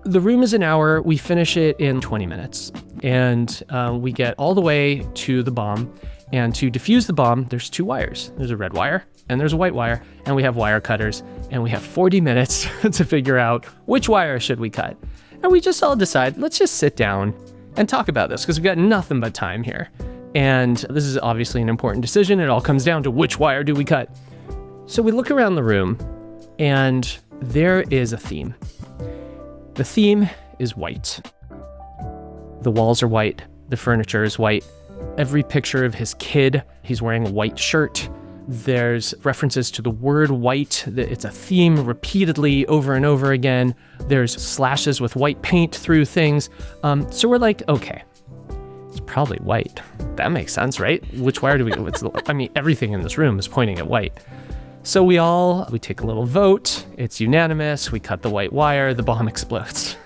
The room is an hour. We finish it in 20 minutes. And we get all the way to the bomb. And to defuse the bomb, there's 2 wires. There's a red wire and there's a white wire. And we have wire cutters. And we have 40 minutes to figure out which wire should we cut. And we just all decide, let's just sit down and talk about this because we've got nothing but time here. And this is obviously an important decision. It all comes down to which wire do we cut. So we look around the room and there is a theme. The theme is white. The walls are white. The furniture is white. Every picture of his kid, he's wearing a white shirt. There's references to the word white. It's a theme repeatedly over and over again. There's slashes with white paint through things. So we're like, okay, it's probably white. That makes sense, right? Which wire do we go? I mean, everything in this room is pointing at white. So we take a little vote. It's unanimous. We cut the white wire. The bomb explodes.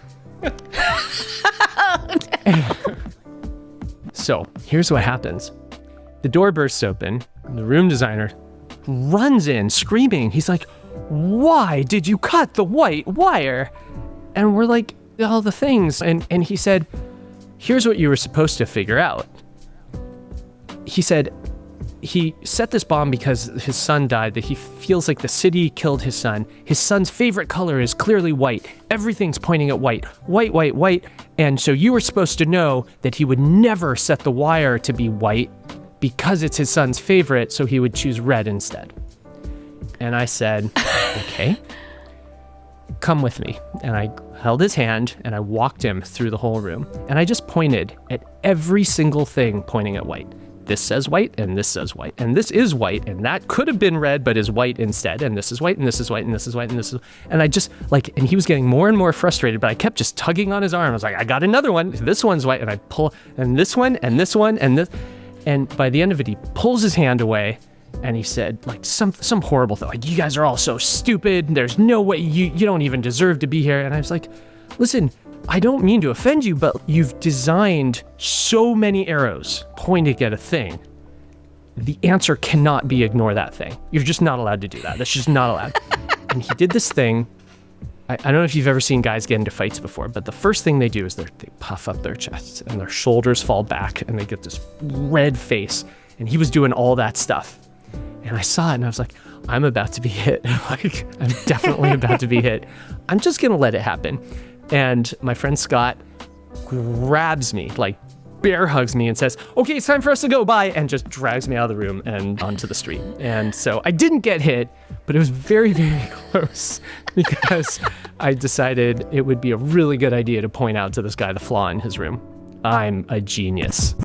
So here's what happens. The door bursts open. The room designer runs in screaming. He's like, why did you cut the white wire? And we're like, all the things. And he said, here's what you were supposed to figure out. He said he set this bomb because his son died, that he feels like the city killed his son. His son's favorite color is clearly white. Everything's pointing at white. White, white, white. And so you were supposed to know that he would never set the wire to be white because it's his son's favorite, so he would choose red instead. And I said, okay, come with me. And I held his hand and I walked him through the whole room. And I just pointed at every single thing pointing at white. This says white, and this says white, and this is white, and that could have been red, but is white instead, and this is white, and this is white, and this is white, and this is, and I just and he was getting more and more frustrated, but I kept just tugging on his arm. I was like, I got another one. This one's white, and I pull, and this one, and this one, and this, and by the end of it, he pulls his hand away, and he said, like, some horrible thing, like, you guys are all so stupid. There's no way you don't even deserve to be here. And I was like, listen, I don't mean to offend you, but you've designed so many arrows pointing at a thing. The answer cannot be ignore that thing. You're just not allowed to do that. That's just not allowed. And he did this thing. I don't know if you've ever seen guys get into fights before, but the first thing they do is they puff up their chests and their shoulders fall back and they get this red face. And he was doing all that stuff. And I saw it and I was like, I'm about to be hit. Like, I'm definitely about to be hit. I'm just going to let it happen. And my friend Scott grabs me, like bear hugs me and says, okay, it's time for us to go, bye, and just drags me out of the room and onto the street. And so I didn't get hit, but it was very, very close because I decided it would be a really good idea to point out to this guy the flaw in his room. I'm a genius.